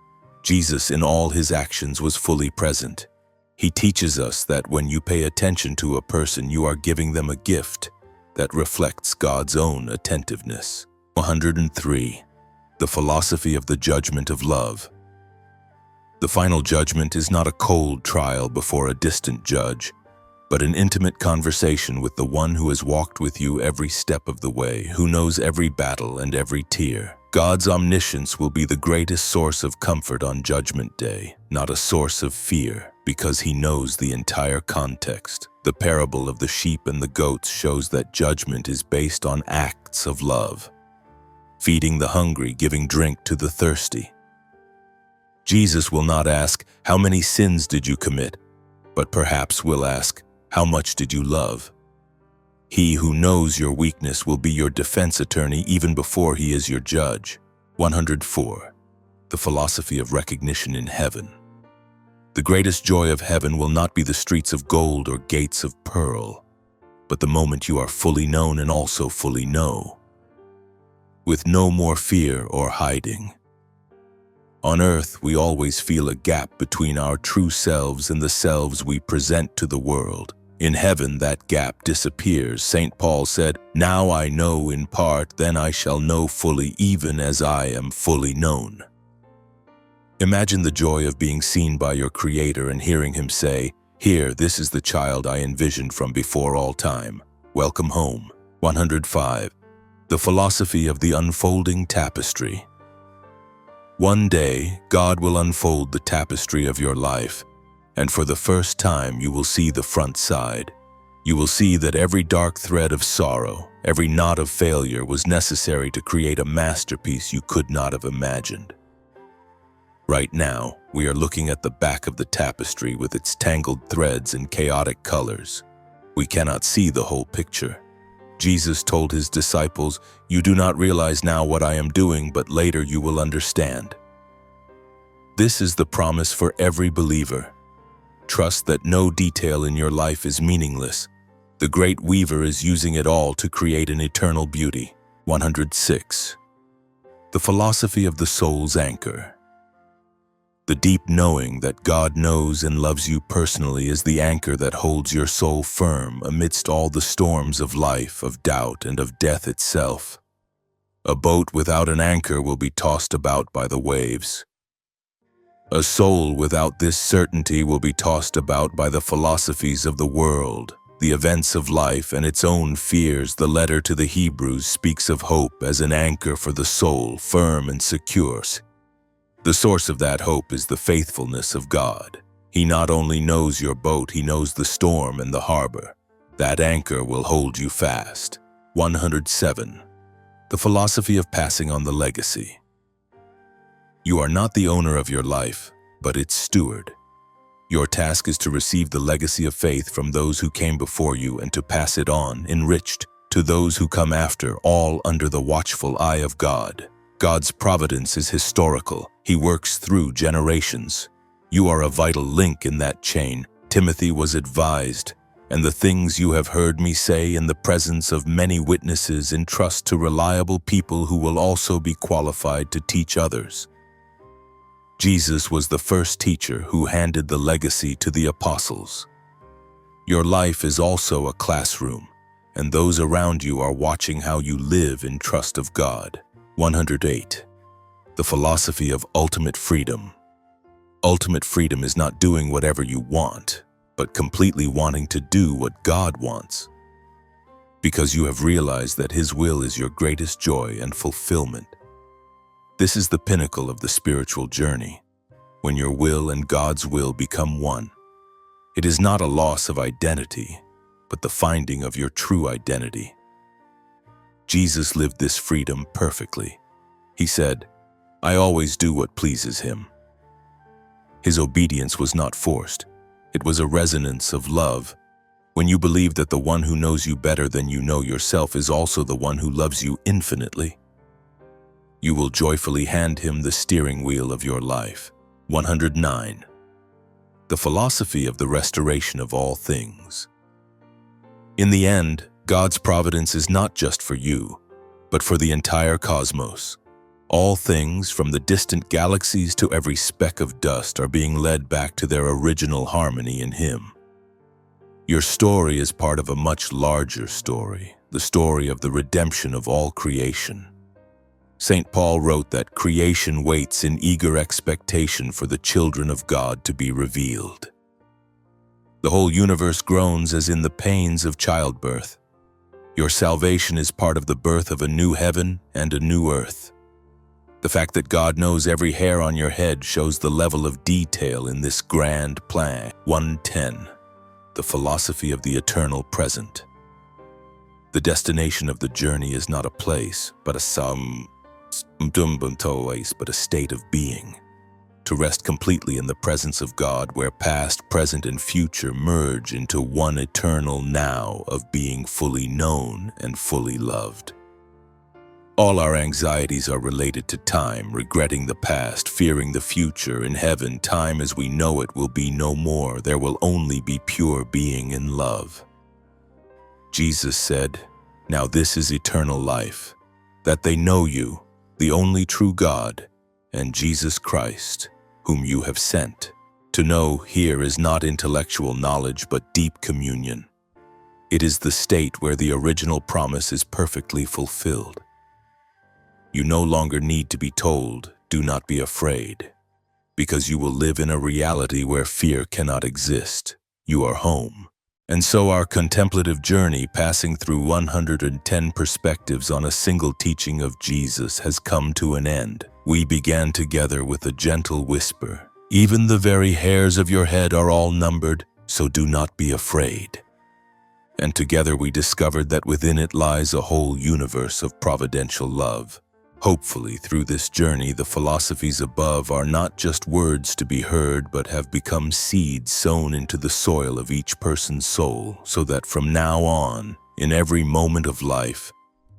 Jesus, in all His actions, was fully present. He teaches us that when you pay attention to a person, you are giving them a gift that reflects God's own attentiveness. 103. The philosophy of the judgment of love. The final judgment is not a cold trial before a distant judge, but an intimate conversation with the one who has walked with you every step of the way, who knows every battle and every tear. God's omniscience will be the greatest source of comfort on Judgment Day, not a source of fear, because he knows the entire context. The parable of the sheep and the goats shows that judgment is based on acts of love. Feeding the hungry, giving drink to the thirsty. Jesus will not ask, "How many sins did you commit?" but perhaps will ask, "How much did you love?" He who knows your weakness will be your defense attorney even before he is your judge. 104. The philosophy of recognition in heaven. The greatest joy of heaven will not be the streets of gold or gates of pearl, but the moment you are fully known and also fully know, with no more fear or hiding. On earth, we always feel a gap between our true selves and the selves we present to the world. In heaven, that gap disappears. St. Paul said, "Now I know in part, then I shall know fully, even as I am fully known." Imagine the joy of being seen by your Creator and hearing him say, "Here, this is the child I envisioned from before all time. Welcome home." 105. The philosophy of the unfolding tapestry. One day, God will unfold the tapestry of your life, and for the first time you will see the front side. You will see that every dark thread of sorrow, every knot of failure was necessary to create a masterpiece you could not have imagined. Right now, we are looking at the back of the tapestry with its tangled threads and chaotic colors. We cannot see the whole picture. Jesus told his disciples, "You do not realize now what I am doing, but later you will understand." This is the promise for every believer. Trust that no detail in your life is meaningless. The great weaver is using it all to create an eternal beauty. 106. The philosophy of the soul's anchor. The deep knowing that God knows and loves you personally is the anchor that holds your soul firm amidst all the storms of life, of doubt, and of death itself. A boat without an anchor will be tossed about by the waves. A soul without this certainty will be tossed about by the philosophies of the world, the events of life, and its own fears. The letter to the Hebrews speaks of hope as an anchor for the soul, firm and secure. The source of that hope is the faithfulness of God. He not only knows your boat, he knows the storm and the harbor. That anchor will hold you fast. 107. The philosophy of passing on the legacy. You are not the owner of your life, but its steward. Your task is to receive the legacy of faith from those who came before you and to pass it on, enriched, to those who come after, all under the watchful eye of God. God's providence is historical. He works through generations. You are a vital link in that chain. Timothy was advised, "And the things you have heard me say in the presence of many witnesses entrust to reliable people who will also be qualified to teach others." Jesus was the first teacher who handed the legacy to the apostles. Your life is also a classroom, and those around you are watching how you live in trust of God. 108. The philosophy of ultimate freedom. Ultimate freedom is not doing whatever you want, but completely wanting to do what God wants, because you have realized that His will is your greatest joy and fulfillment. This is the pinnacle of the spiritual journey, when your will and God's will become one. It is not a loss of identity, but the finding of your true identity. Jesus lived this freedom perfectly. He said, "I always do what pleases Him." His obedience was not forced. It was a resonance of love. When you believe that the one who knows you better than you know yourself is also the one who loves you infinitely, you will joyfully hand Him the steering wheel of your life. 109. The philosophy of the restoration of all things. In the end, God's providence is not just for you, but for the entire cosmos. All things, from the distant galaxies to every speck of dust, are being led back to their original harmony in Him. Your story is part of a much larger story, the story of the redemption of all creation. St. Paul wrote that creation waits in eager expectation for the children of God to be revealed. The whole universe groans as in the pains of childbirth. Your salvation is part of the birth of a new heaven and a new earth. The fact that God knows every hair on your head shows the level of detail in this grand plan. 110. The philosophy of the eternal present. The destination of the journey is not a place, but a state of being. To rest completely in the presence of God, where past, present, and future merge into one eternal now of being fully known and fully loved. All our anxieties are related to time, regretting the past, fearing the future. In heaven, time as we know it will be no more. There will only be pure being in love. Jesus said, "Now this is eternal life, that they know you, the only true God, and Jesus Christ, whom you have sent." To know here is not intellectual knowledge but deep communion. It is the state where the original promise is perfectly fulfilled. You no longer need to be told, "Do not be afraid," because you will live in a reality where fear cannot exist. You are home. And so our contemplative journey, passing through 110 perspectives on a single teaching of Jesus, has come to an end. We began together with a gentle whisper, "Even the very hairs of your head are all numbered, so do not be afraid." And together we discovered that within it lies a whole universe of providential love. Hopefully, through this journey, the philosophies above are not just words to be heard, but have become seeds sown into the soil of each person's soul, so that from now on, in every moment of life,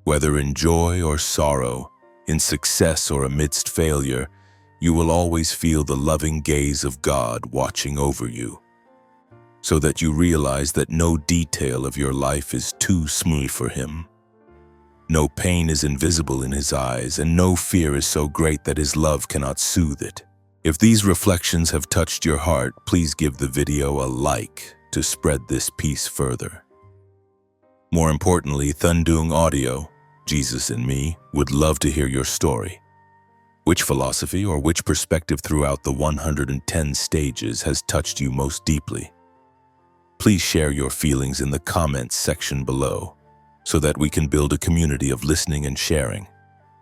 whether in joy or sorrow, in success or amidst failure, you will always feel the loving gaze of God watching over you, so that you realize that no detail of your life is too small for Him. No pain is invisible in His eyes, and no fear is so great that His love cannot soothe it. If these reflections have touched your heart, please give the video a like to spread this peace further. More importantly, Thundung Audio, Jesus and Me, would love to hear your story. Which philosophy or which perspective throughout the 110 stages has touched you most deeply? Please share your feelings in the comments section below, so that we can build a community of listening and sharing.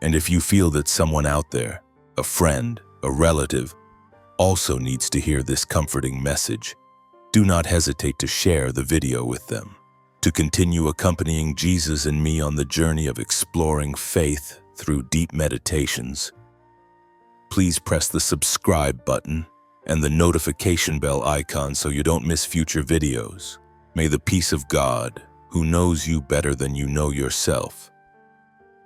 And if you feel that someone out there, a friend, a relative, also needs to hear this comforting message, do not hesitate to share the video with them. To continue accompanying Jesus and me on the journey of exploring faith through deep meditations, please press the subscribe button and the notification bell icon so you don't miss future videos. May the peace of God, who knows you better than you know yourself,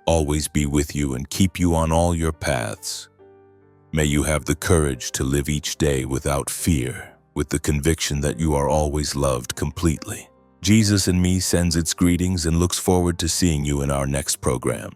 always be with you and keep you on all your paths. May you have the courage to live each day without fear, with the conviction that you are always loved completely. Jesus and Me sends its greetings and looks forward to seeing you in our next program.